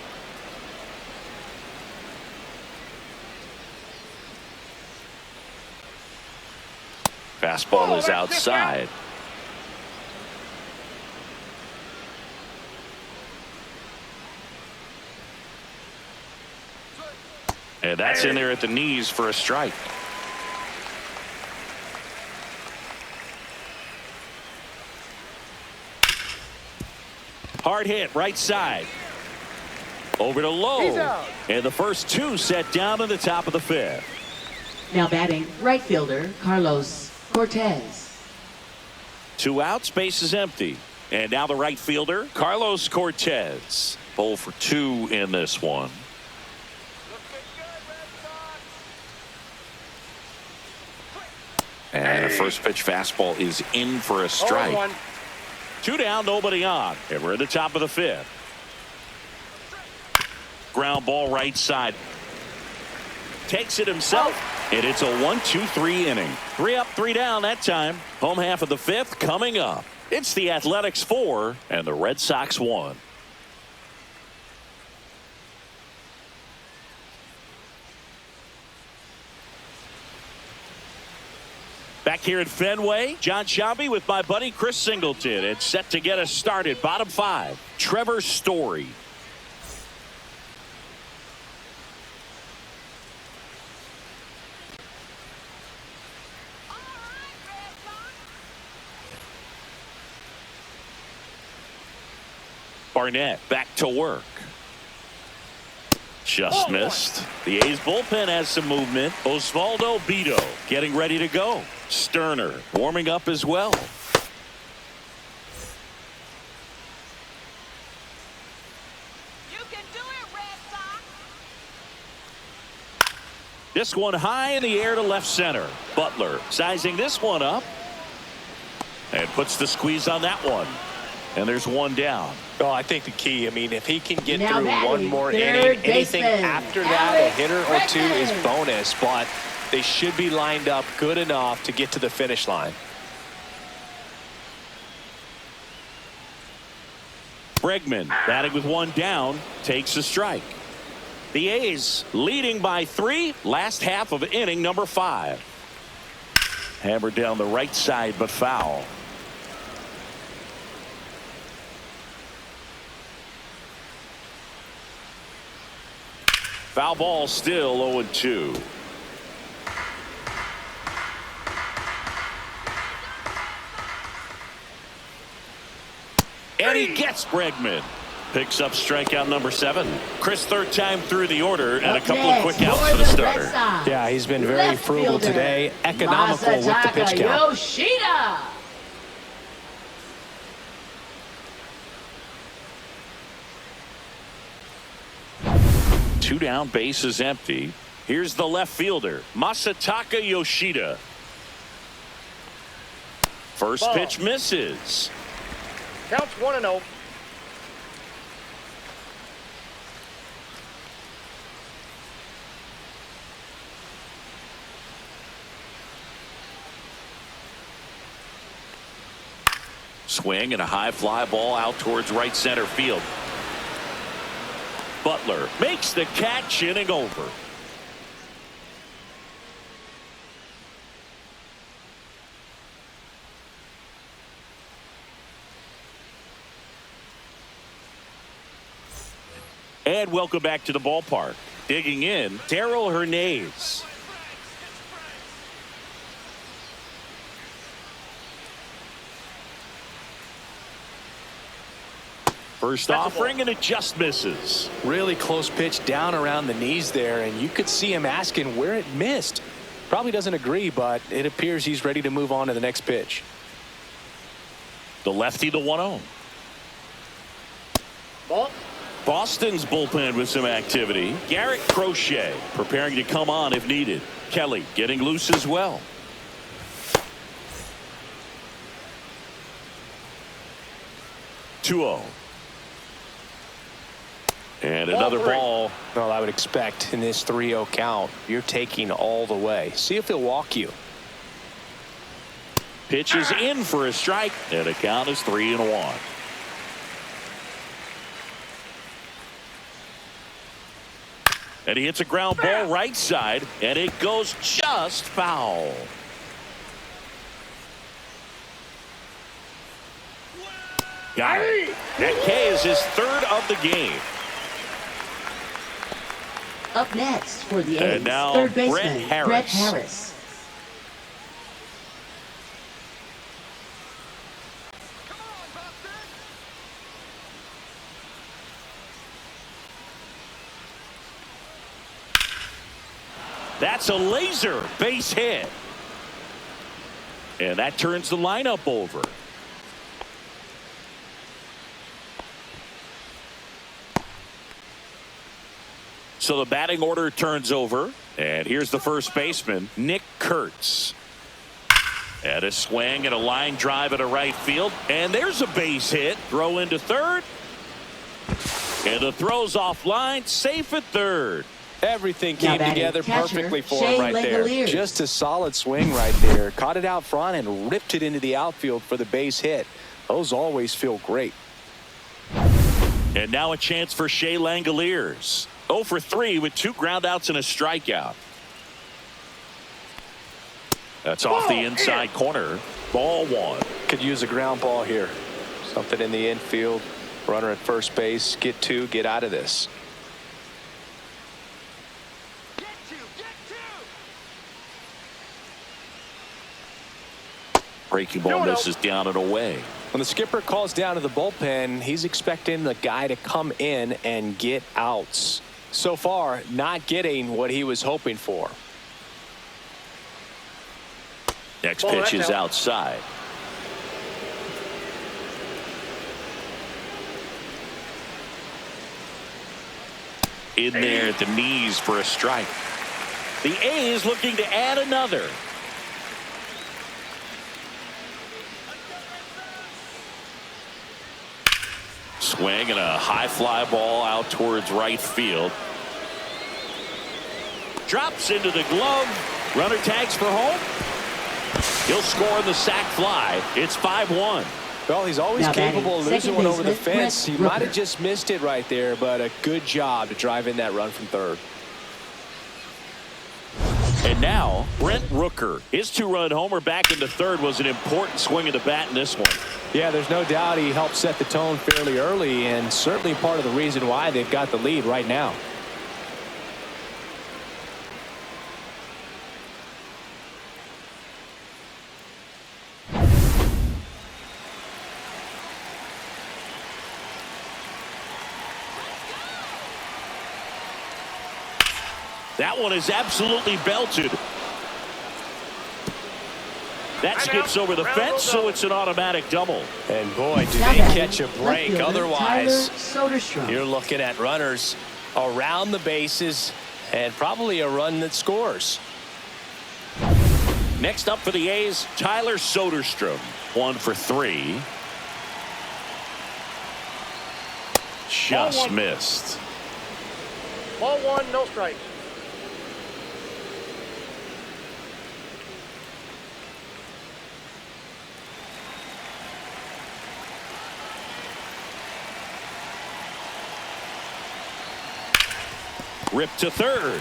Fastball is outside. And that's in there at the knees for a strike. Hard hit, right side. Over to Lowe. And the first two set down in the top of the fifth. Now batting, right fielder Carlos Cortez. 2 outs, base is empty. And now the right fielder, Carlos Cortez. 0 for 2 in this one. And the first pitch fastball is in for a strike. 2 down, nobody on. And we're at the top of the fifth. Ground ball right side. Takes it himself. And it's a 1-2-3 inning. 3 up, 3 down that time. Home half of the fifth coming up. It's the Athletics 4 and the Red Sox 1. Back here at Fenway, John Sciambi with my buddy Chris Singleton. It's set to get us started. Bottom 5, Trevor Story. Barnett back to work. Just missed. The A's bullpen has some movement. Osvaldo Bido getting ready to go. Sterner warming up as well. You can do it, Red Sox. This one high in the air to left center. Butler sizing this one up and puts the squeeze on that one. And there's one down. Oh, I think the key, I mean, if he can get Now through one more inning, anything after that, a hitter or two is bonus, but they should be lined up good enough to get to the finish line. Bregman batting with 1 down takes a strike. The A's leading by 3, last half of inning number 5. Hammered down the right side but foul. Foul ball, still 0-2. And he gets Bregman. Picks up strikeout number 7. Chris, third time through the order, and a couple of quick outs for the starter. Yeah, he's been very frugal today, economical with the pitch count. Yoshida. 2 down, bases empty. Here's the left fielder, Masataka Yoshida. First Ball. pitch misses. Counts 1-0. Swing and a high fly ball out towards right center field. Butler makes the catch, inning over. And welcome back to the ballpark. Digging in, Darryl Hernandez. First offering, and it just misses. Really close pitch down around the knees there, and you could see him asking where it missed. Probably doesn't agree, but it appears he's ready to move on to the next pitch. The lefty, the 1-0. Ball. Boston's bullpen with some activity. Garrett Crochet preparing to come on if needed. Kelly getting loose as well. Two-0. And another ball. Well, I would expect in this 3-0 count, you're taking all the way. See if he'll walk you. Pitch is in for a strike, and the count is 3-1. And he hits a ground ball right side, and it goes just foul. Got it. That K is his third of the game. Up next for the A's, And now third baseman, Brett Harris. Harris. That's a laser base hit. And that turns the lineup over. So the batting order turns over. And here's the first baseman, Nick Kurtz. And a swing and a line drive at a right field. And there's a base hit. Throw into third. And the throw's offline. Safe at third. Everything came together perfectly for him right there. Langoliers. Just a solid swing right there. Caught it out front and ripped it into the outfield for the base hit. Those always feel great. And now a chance for Shea Langoliers. 0 for 3 with 2 groundouts and a strikeout. That's off the inside corner. Ball 1. Could use a ground ball here. Something in the infield. Runner at first base. Get 2. Get out of this. Breaking ball misses down and away. When the skipper calls down to the bullpen, he's expecting the guy to come in and get outs. So far, not getting what he was hoping for. Next pitch is outside. In there at the knees for a strike. The A's looking to add another. Swing and a high fly ball out towards right field. Drops into the glove. Runner tags for home. He'll score on the sac fly. It's 5-1. Well, he's always capable of losing one over the fence. He might have Rooker. just missed it right there, but a good job to drive in that run from third. And now Brent Rooker. His 2-run homer back into third was an important swing of the bat in this one. Yeah, there's no doubt he helped set the tone fairly early, and certainly part of the reason why they've got the lead right now. That one is absolutely belted. That skips over the fence, so it's an automatic double. And boy, do Now they batting, catch a left break. fielder, Otherwise, Tyler Soderstrom. you're looking at runners around the bases, and probably a run that scores. Next up for the A's, Tyler Soderstrom. 1 for 3. Just missed. Ball 1, no strikes. Ripped to third.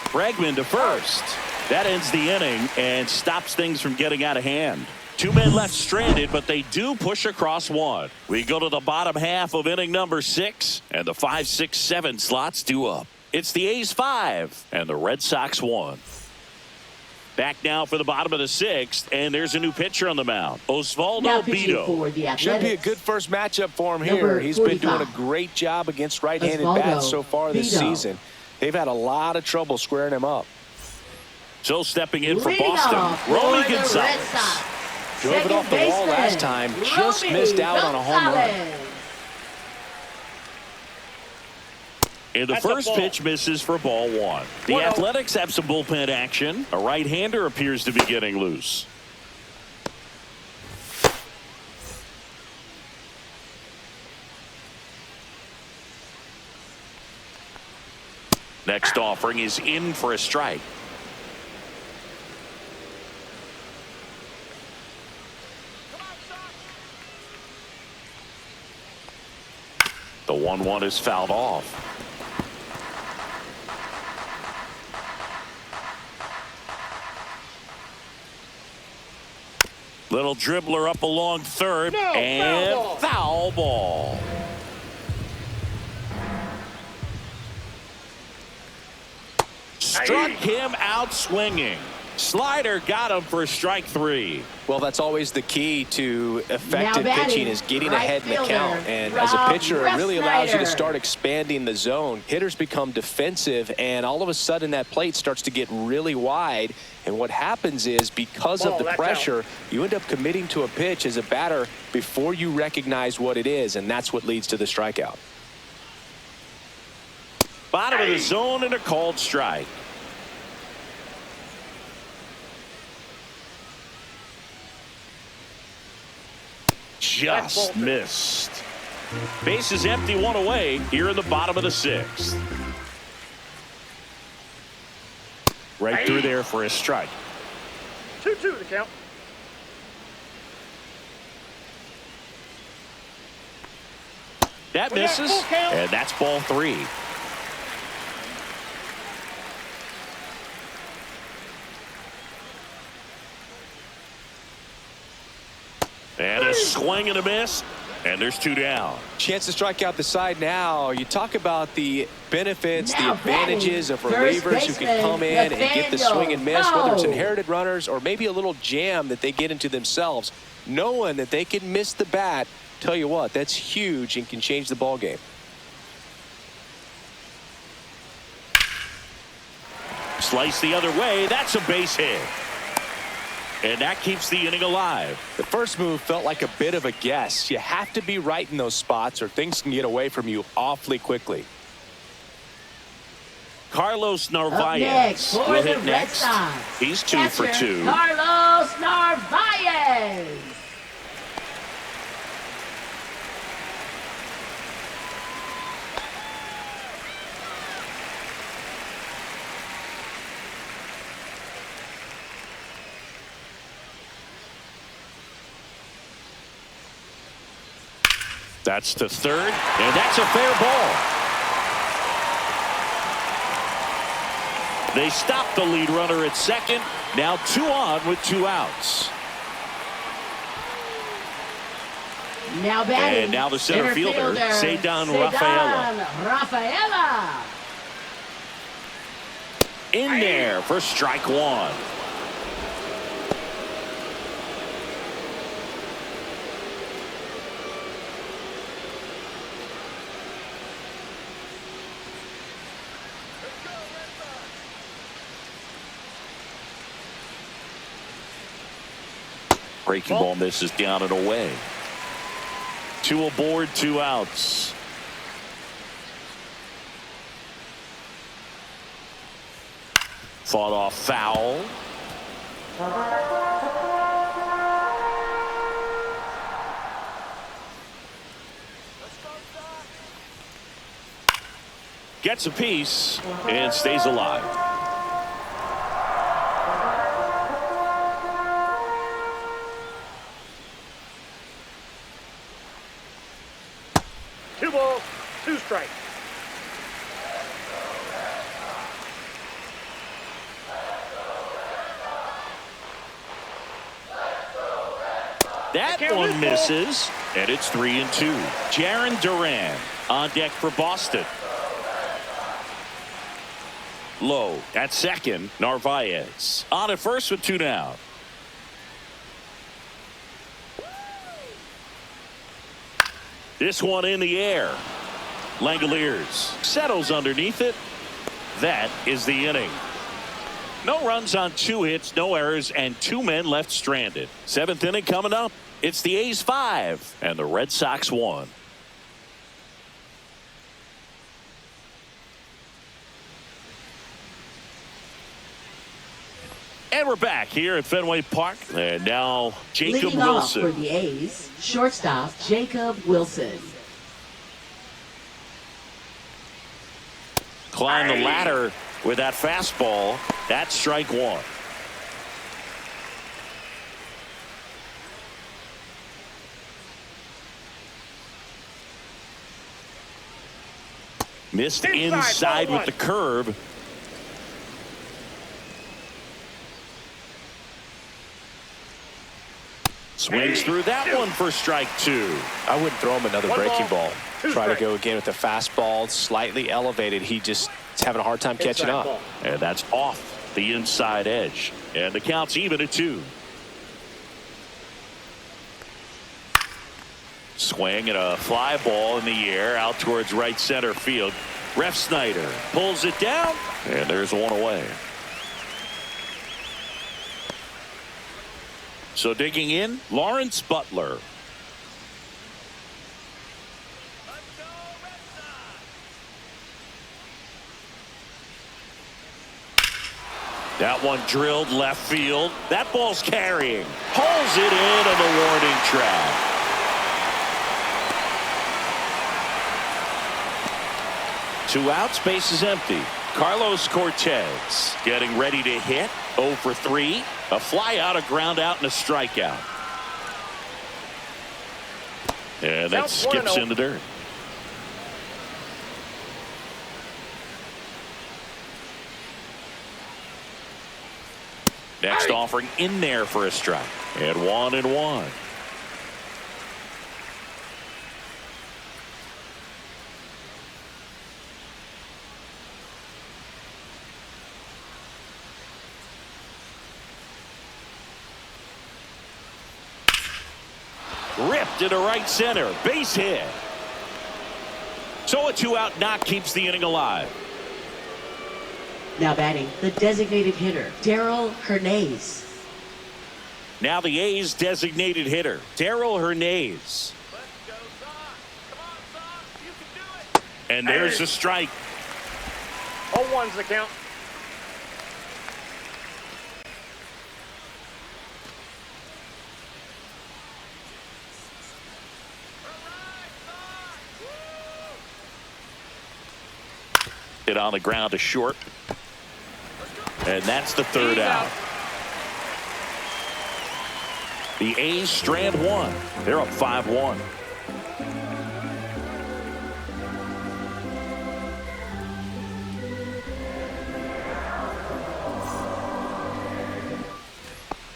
Bregman to first. That ends the inning and stops things from getting out of hand. 2 men left stranded, but they do push across 1. We go to the bottom half of inning number 6, and the 5, 6, 7 slots due up. It's the A's 5 and the Red Sox 1. Back now for the bottom of the 6th, and there's a new pitcher on the mound, Osvaldo Bido. Should be a good first matchup for him here. He's been doing a great job against right-handed bats so far this season. They've had a lot of trouble squaring him up. So stepping in for Boston, Romy Gonzalez. Drove it off the wall last time, just missed out on a home run. And the first pitch misses for ball 1. The Athletics have some bullpen action. A right-hander appears to be getting loose. Next offering is in for a strike. The 1-1 is fouled off. Little dribbler up along third, and foul ball. Struck him out swinging. Slider got him for strike 3. Well, that's always the key to effective pitching, is getting ahead in the count. And as a pitcher, it really allows you to start expanding the zone. Hitters become defensive, and all of a sudden that plate starts to get really wide. And what happens is, because of the pressure, you end up committing to a pitch as a batter before you recognize what it is, and that's what leads to the strikeout. Bottom of the zone and a called strike. Just missed. Base is empty, 1 away here in the bottom of the 6th. Right through there for a strike. 2-2 the count. That misses, and that's ball 3. And a swing and a miss, and there's 2 down. Chance to strike out the side now. You talk about the benefits, the advantages of relievers who can come in and get the swing and miss, whether it's inherited runners or maybe a little jam that they get into themselves. Knowing that they can miss the bat, tell you what, that's huge and can change the ball game. Slice the other way. That's a base hit. And that keeps the inning alive. The first move felt like a bit of a guess. You have to be right in those spots or things can get away from you awfully quickly. Carlos Narvaez will hit next. He's 2 for 2. Carlos Narvaez. That's to third, and that's a fair ball. They stop the lead runner at second. Now 2 on with 2 outs. Now batting. And now the center fielder, Ceddanne Rafaela. In there for strike 1. Breaking ball misses down and away. 2 aboard, 2 outs. Fought off foul. Gets a piece and stays alive. Two balls, two strikes. That one misses, and it's 3-2. Jarren Duran on deck for Boston. Low at second. Narvaez on at first with 2 down. This one in the air. Langoliers settles underneath it. That is the inning. No runs on 2 hits, no errors, and 2 men left stranded. 7th inning coming up. It's the A's 5 and the Red Sox 1. And we're back here at Fenway Park. And now Jacob Leading Wilson. off for the A's, shortstop Jacob Wilson. Climb the ladder with that fastball. That's strike 1. Missed inside with the curve. Swings through that one for strike 2. I wouldn't throw him another breaking ball. Try to go again with the fastball, slightly elevated. He just is having a hard time catching up. And that's off the inside edge. And the count's even at 2. Swing and a fly ball in the air out towards right center field. Ref Snyder pulls it down, and there's one away. So digging in, Lawrence Butler. That one drilled left field. That ball's carrying. Pulls it in on the warning track. Two outs, base is empty. Carlos Cortez getting ready to hit. 0 for 3. A fly out, a ground out, and a strikeout. And that skips in the dirt. Next offering in there for a strike. And 1-1. Ripped into right center. Base hit. So a 2-out knock keeps the inning alive. Now batting, the designated hitter, Darrell Hernandez. Now the A's designated hitter, Darrell Hernandez. And there's the strike. 0-1's the count. It on the ground to short. And that's the 3rd out. The A's strand 1. They're up 5-1.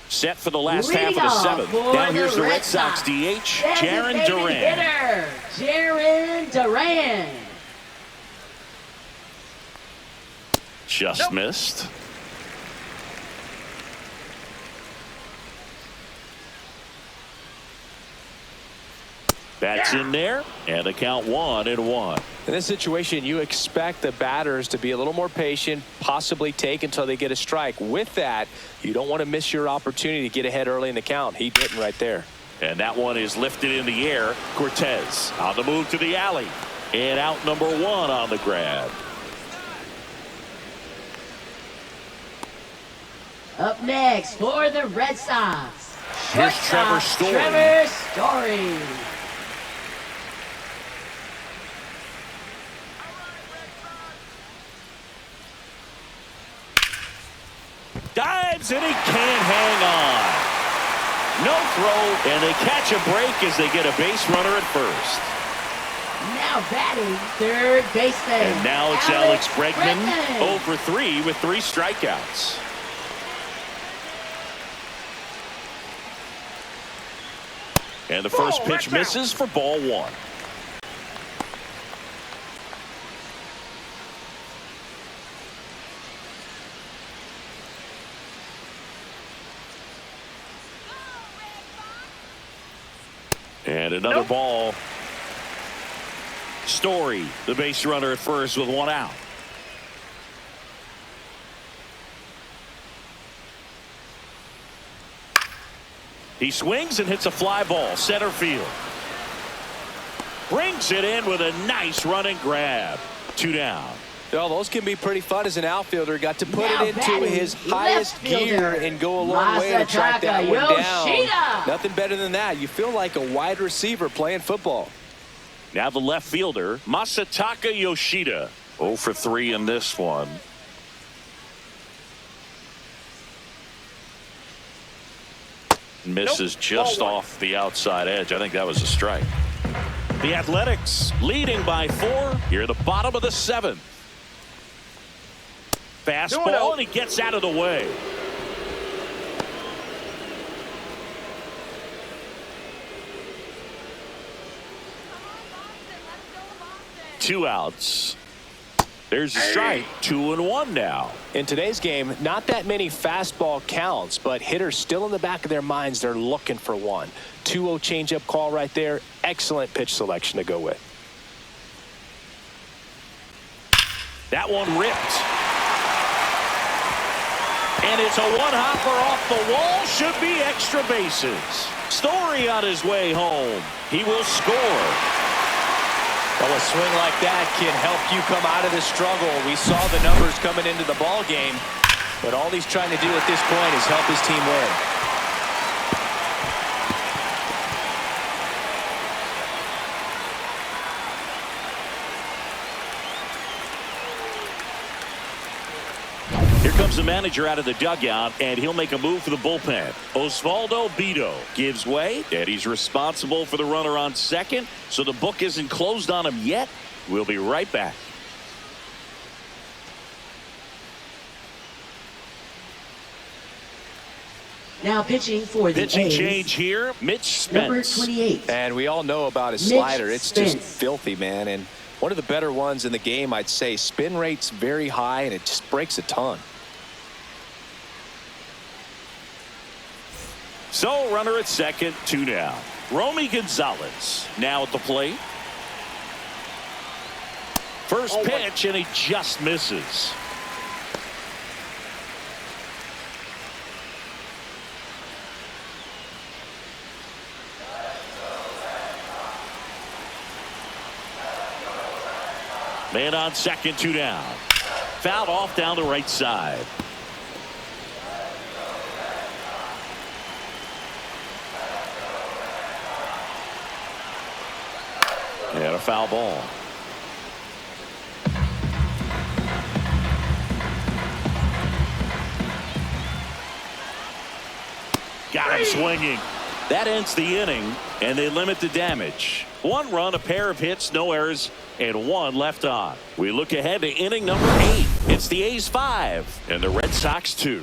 Set for the last half of the 7th. Now here's the Red Sox DH, Jarren Duran. Jarren Duran. Just missed. That's in there, and the count 1-1. In this situation, you expect the batters to be a little more patient, possibly take until they get a strike. With that, you don't want to miss your opportunity to get ahead early in the count. He didn't right there. And that one is lifted in the air. Cortez on the move to the alley. And out number 1 on the grab. Up next for the Red Sox, Here's Trevor shortstop, Story. Trevor Story. Dives and he can't hang on. No throw, and they catch a break as they get a base runner at first. Now batting, third baseman. And now it's Alex Bregman, 0 for 3 with 3 strikeouts. And the first pitch misses for ball 1. And another ball. Story, the base runner at first with 1 out. He swings and hits a fly ball center field. Brings it in with a nice running grab. 2 down. Well, those can be pretty fun as an outfielder. Got to put Now it into batting, his left highest fielder, gear and go a long way to track that one Yoshida. down. Nothing better than that. You feel like a wide receiver playing football. Now the left fielder, Masataka Yoshida. 0 for 3 in this one. Misses just off the outside edge. I think that was a strike. The Athletics leading by 4 here at the bottom of the 7th. Fastball, and he gets out of the way. Two outs. There's a strike. 2-1 now. In today's game, not that many fastball counts, but hitters still in the back of their minds, they're looking for one. 2-0 changeup call right there. Excellent pitch selection to go with. That one ripped. And it's a one-hopper off the wall. Should be extra bases. Story on his way home. He will score. Well, a swing like that can help you come out of the struggle. We saw the numbers coming into the ball game, but all he's trying to do at this point is help his team win. Here comes the manager out of the dugout, and he'll make a move for the bullpen. Osvaldo Bido gives way, and he's responsible for the runner on second, so the book isn't closed on him yet. We'll be right back. Now pitching for the Pitching A's, change here, Mitch number Spence. 28. And we all know about his Mitch slider. It's just Spence. filthy, man. And one of the better ones in the game, I'd say. Spin rate's very high, and it just breaks a ton. So runner at second, 2 down. Romy Gonzalez now at the plate. First pitch, and he just misses. Man on second, 2 down. Fouled off down the right side. And a foul ball. Got him swinging. That ends the inning, and they limit the damage. 1 run, a pair of hits, no errors, and 1 left on. We look ahead to inning number 8. It's the A's 5 and the Red Sox 2.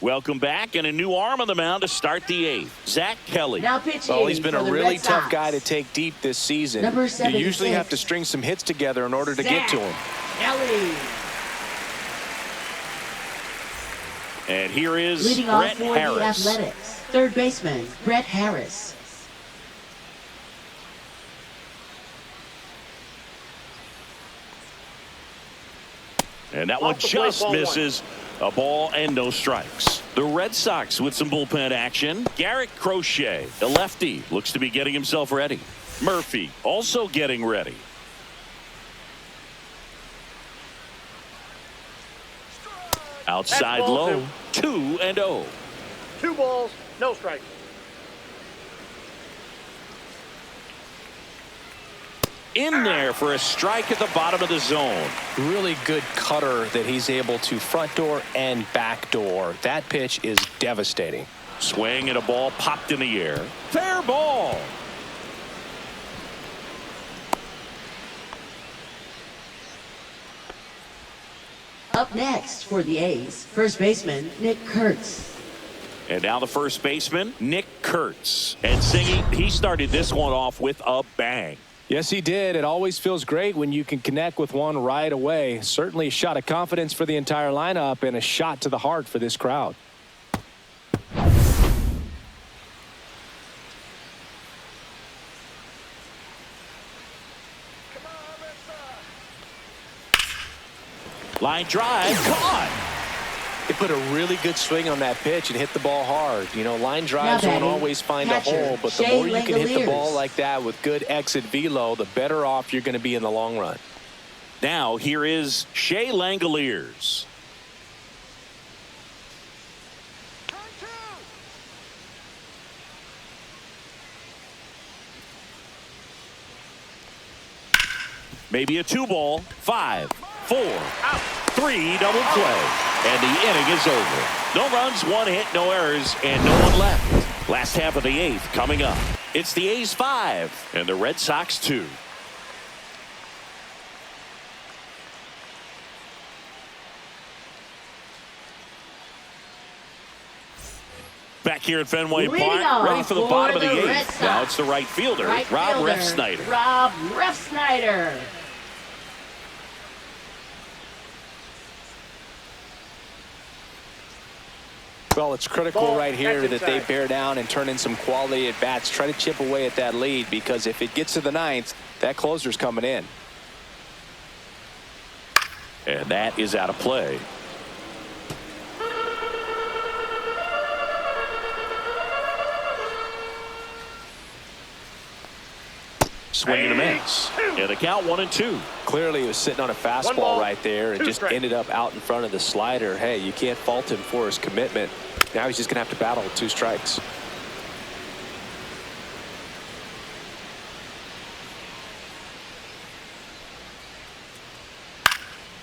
Welcome back, and a new arm on the mound to start the 8th. Zach Kelly. Now pitching Oh, he's been for a the really Red tough Sox, guy to take deep this season. Number You 76. usually have to string some hits together in order to get to him. Kelly. And here is Leading off Brett for the Harris. Athletics, third baseman, Brett Harris. And that one Off the plate, just ball 1. misses. A ball and no strikes. The Red Sox with some bullpen action. Garrett Crochet, the lefty, looks to be getting himself ready. Murphy also getting ready. Outside low. 2-0. 2 balls, no strikes. In there for a strike at the bottom of the zone. Really good cutter that he's able to front door and back door. That pitch is devastating. Swing and a ball popped in the air. Fair ball. Up next for the A's, first baseman Nick Kurtz. And now the first baseman, Nick Kurtz. And Singy, he started this one off with a bang. Yes, he did. It always feels great when you can connect with one right away. Certainly a shot of confidence for the entire lineup and a shot to the heart for this crowd. Line drive, caught. They put a really good swing on that pitch and hit the ball hard. You know, line drives won't always find a hole, but the more you can hit the ball like that with good exit velo, the better off you're going to be in the long run. Now here is Shea Langoliers. Maybe a 2-ball. 5, 4, 3, double play. And the inning is over. No runs, 1 hit, no errors, and no one left. Last half of the 8th coming up. It's the A's 5 and the Red Sox 2. Back here at Fenway Park, ready for the bottom of the 8th. Now it's the right fielder, Rob Refsnyder. Rob Refsnyder. Well, it's critical right here that they bear down and turn in some quality at bats. Try to chip away at that lead, because if it gets to the 9th, that closer's coming in. And that is out of play. Swing and a miss. And the count 1-2. Clearly he was sitting on a fastball right there and just ended up out in front of the slider. Hey, you can't fault him for his commitment. Now he's just going to have to battle with 2 strikes.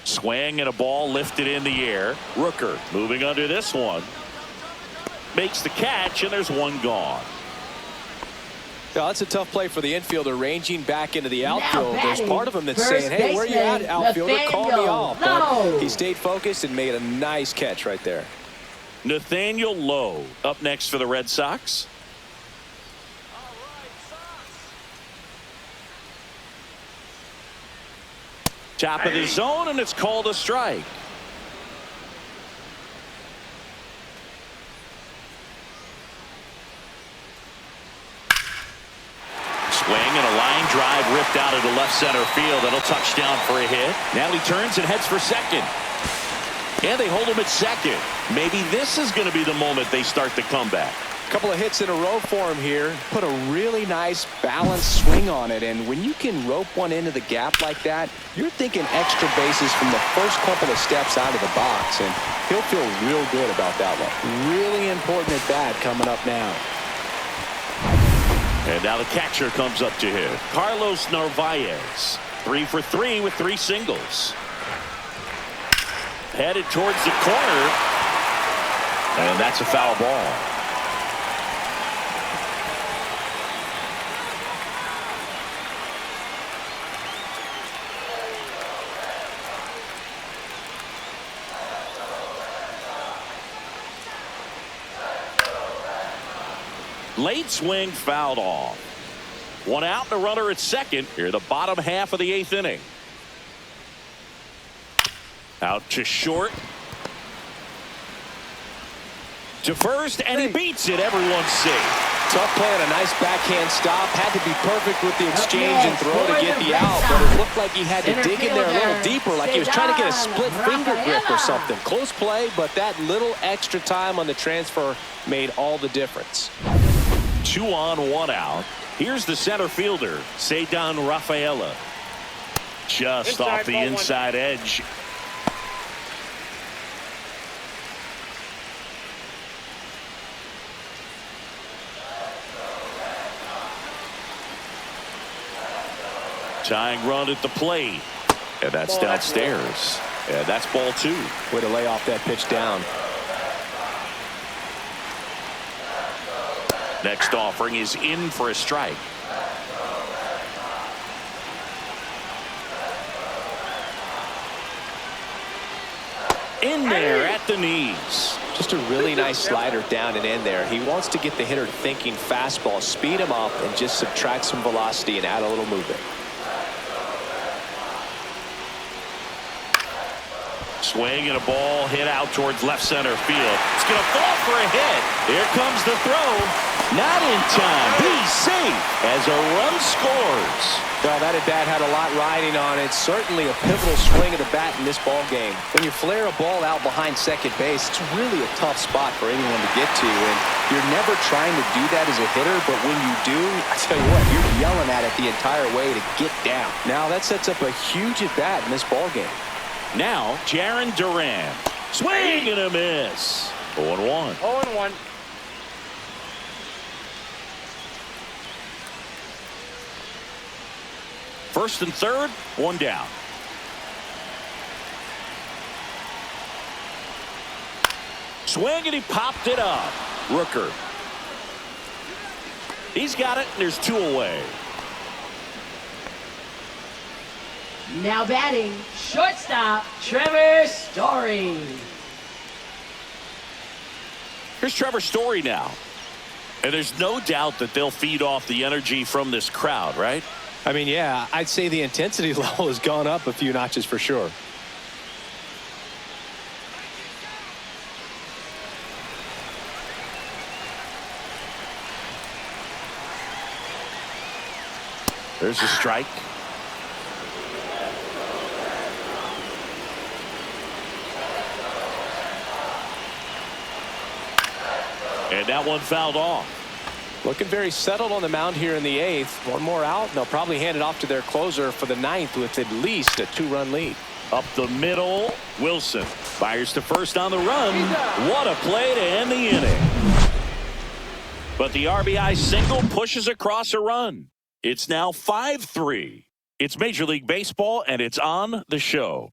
Swing and a ball lifted in the air. Rooker moving under this one. Makes the catch, and there's 1 gone. Yeah, that's a tough play for the infielder, ranging back into the outfield. There's part of him that's saying, hey, where you at, outfielder? Call me off. But he stayed focused and made a nice catch right there. Nathaniel Lowe up next for the Red Sox. Top of the zone, and it's called a strike. Swing and a line drive ripped out into left center field. That'll touch down for a hit. Now he turns and heads for second. And they hold him at second. Maybe this is going to be the moment they start the comeback. A couple of hits in a row for him here. Put a really nice balanced swing on it. And when you can rope one into the gap like that, you're thinking extra bases from the first couple of steps out of the box. And he'll feel real good about that one. Really important at bat coming up now. And now the catcher comes up to him. Carlos Narvaez. 3 for 3 with 3 singles. Headed towards the corner. And that's a foul ball. Late swing fouled off. 1 out and a runner at second. Here the bottom half of the 8th inning. Out to short. To first, and he beats it. Everyone's safe. Tough play on a nice backhand stop. Had to be perfect with the exchange and throw to get the out, but it looked like he had to dig in there a little deeper, like he was trying to get a split finger grip or something. Close play, but that little extra time on the transfer made all the difference. 2 on, 1 out. Here's the center fielder, Cedar Rafaela. Just off the inside edge. Tying run at the plate. And that's downstairs. And that's ball 2. Way to lay off that pitch down. Next offering is in for a strike. In there at the knees. Just a really nice slider down and in there. He wants to get the hitter thinking fastball, speed him up, and just subtract some velocity and add a little movement. Swing and a ball hit out towards left center field. It's going to fall for a hit. Here comes the throw. Not in time. He's safe as a run scores. Well, that at bat had a lot riding on it. Certainly a pivotal swing of the bat in this ball game. When you flare a ball out behind second base, it's really a tough spot for anyone to get to. And you're never trying to do that as a hitter, but when you do, I tell you what, you're yelling at it the entire way to get down. Now that sets up a huge at bat in this ball game. Now, Jarren Duran. Swing and a miss. 0-1. 0-1. First and third, 1 down. Swing and he popped it up. Rooker. He's got it. There's 2 away. Now batting, shortstop, Trevor Story. Here's Trevor Story now. And there's no doubt that they'll feed off the energy from this crowd, right? I mean, yeah, I'd say the intensity level has gone up a few notches for sure. There's a strike. And that one fouled off. Looking very settled on the mound here in the 8th. 1 more out, and they'll probably hand it off to their closer for the 9th with at least a 2-run lead. Up the middle, Wilson fires to first on the run. What a play to end the inning. But the RBI single pushes across a run. It's now 5-3. It's Major League Baseball, and it's on the show.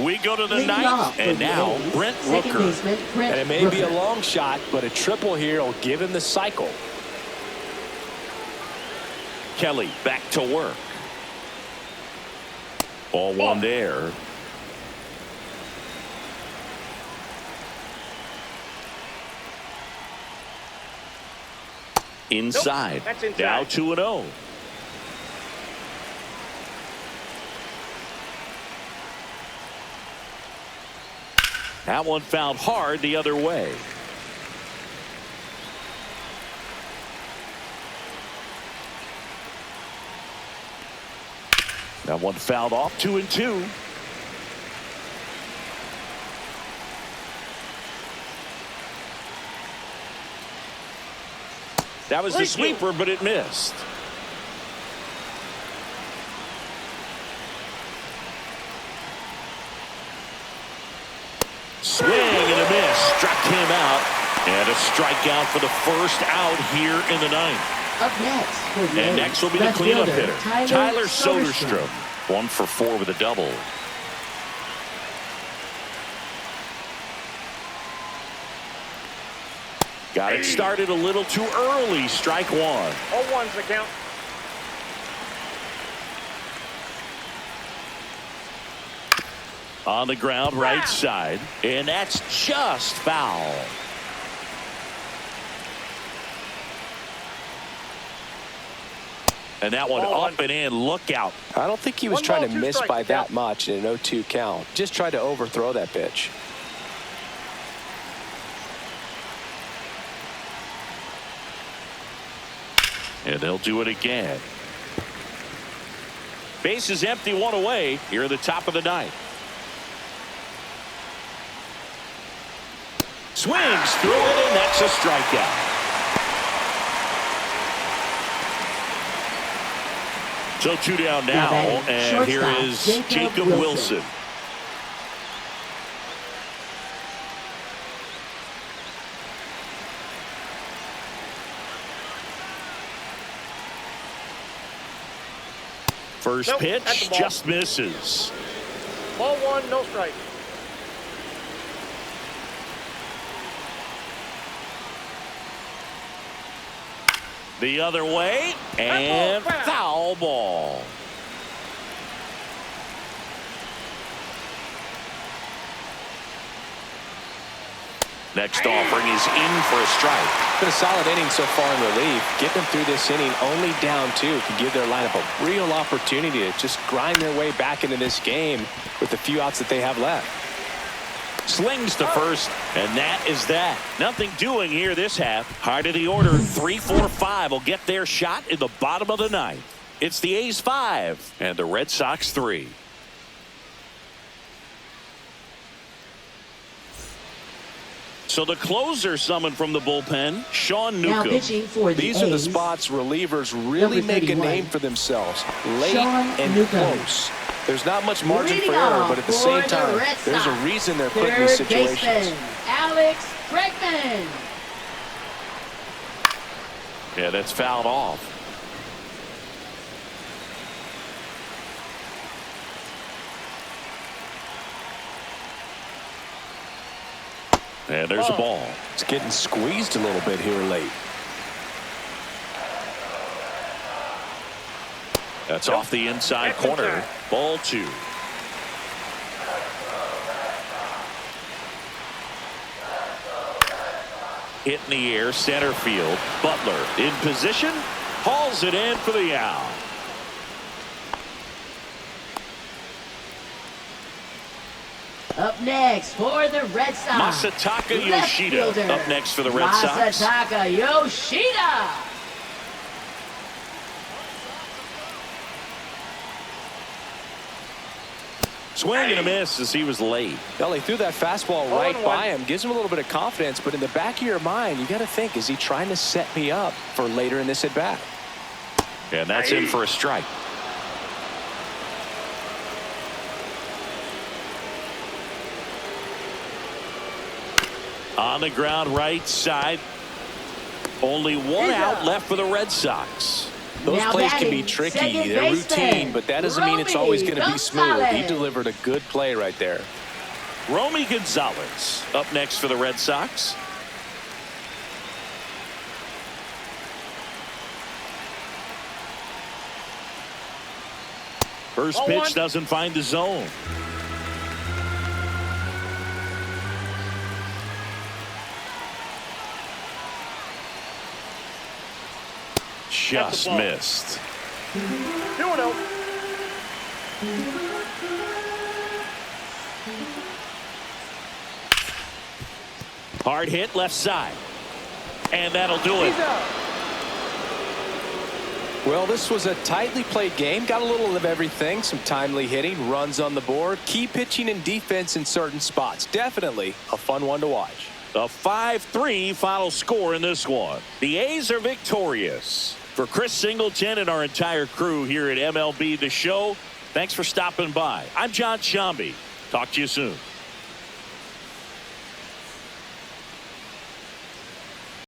We go to the 9th, and now Brent Rooker. And it may be a long shot, but a triple here will give him the cycle. Kelly back to work. Ball 1 there. Inside. That's inside. Now 2-0. That one fouled hard the other way. That one fouled off. 2-2. That was the sweeper, but it missed. Swing and a miss. Struck him out. And a strikeout for the first out here in the 9th. Up next for the And next will be the cleanup hitter, Tyler Soderstrom. 1 for 4 with a double. Got it started a little too early. Strike 1. 0-1's the count. On the ground, right side. And that's just foul. And that one Ball up and in. Look out. I don't think he was 1 trying ball, to 2 miss strikes. by that Yep. much in an 0-2 count. Just tried to overthrow that pitch. And they'll do it again. Base is empty, 1 away here at the top of the ninth. Swings through it, and that's a strikeout. So 2 down now, and here is Jacob Wilson. First Nope, pitch that's the ball. just misses. Ball 1, no strike. The other way, and foul ball. Next offering is in for a strike. Been a solid inning so far in relief. Get them through this inning only down 2 can give their lineup a real opportunity to just grind their way back into this game with the few outs that they have left. Slings to first, and that is that. Nothing doing here this half. High to the order, 3, 4, 5 will get their shot in the bottom of the ninth. It's the A's 5 and the Red Sox 3. So the closer summoned from the bullpen, Sean Now Newcomb. pitching for the These are the A's, spots relievers really Number make a 31, name for themselves. Late Sean and Newcomb. close. There's not much margin Leading for error, off but at the for same the time, Red there's a Sox, reason they're put in these third situations. baseman, Alex Bregman. Yeah, that's fouled off. And there's a ball. It's getting squeezed a little bit here late. That's off the inside corner. Ball 2. Hit in the air, center field. Butler in position, hauls it in for the out. Up next for the Red Sox, Masataka left Yoshida fielder, up next for the Red Sox. Masataka Yoshida. Swing and a miss as he was late. Well, he threw that fastball right by him. Gives him a little bit of confidence, but in the back of your mind, you got to think, is he trying to set me up for later in this at-bat? And that's in for a strike. On the ground right side. Only 1 out left for the Red Sox. Those Now plays can be batting, tricky. second They're baseman, routine, but that doesn't mean it's always going to be smooth. He Gonzalez. delivered a good play right there. Romy Gonzalez up next for the Red Sox. First Ball pitch 1. doesn't find the zone. Just ball. missed. 2-0. Hard hit left side. And that'll do it. He's out. Well, this was a tightly played game. Got a little of everything. Some timely hitting, runs on the board, key pitching and defense in certain spots. Definitely a fun one to watch. A 5-3 final score in this one. The A's are victorious. For Chris Singleton and our entire crew here at MLB The Show, thanks for stopping by. I'm John Shambi. Talk to you soon.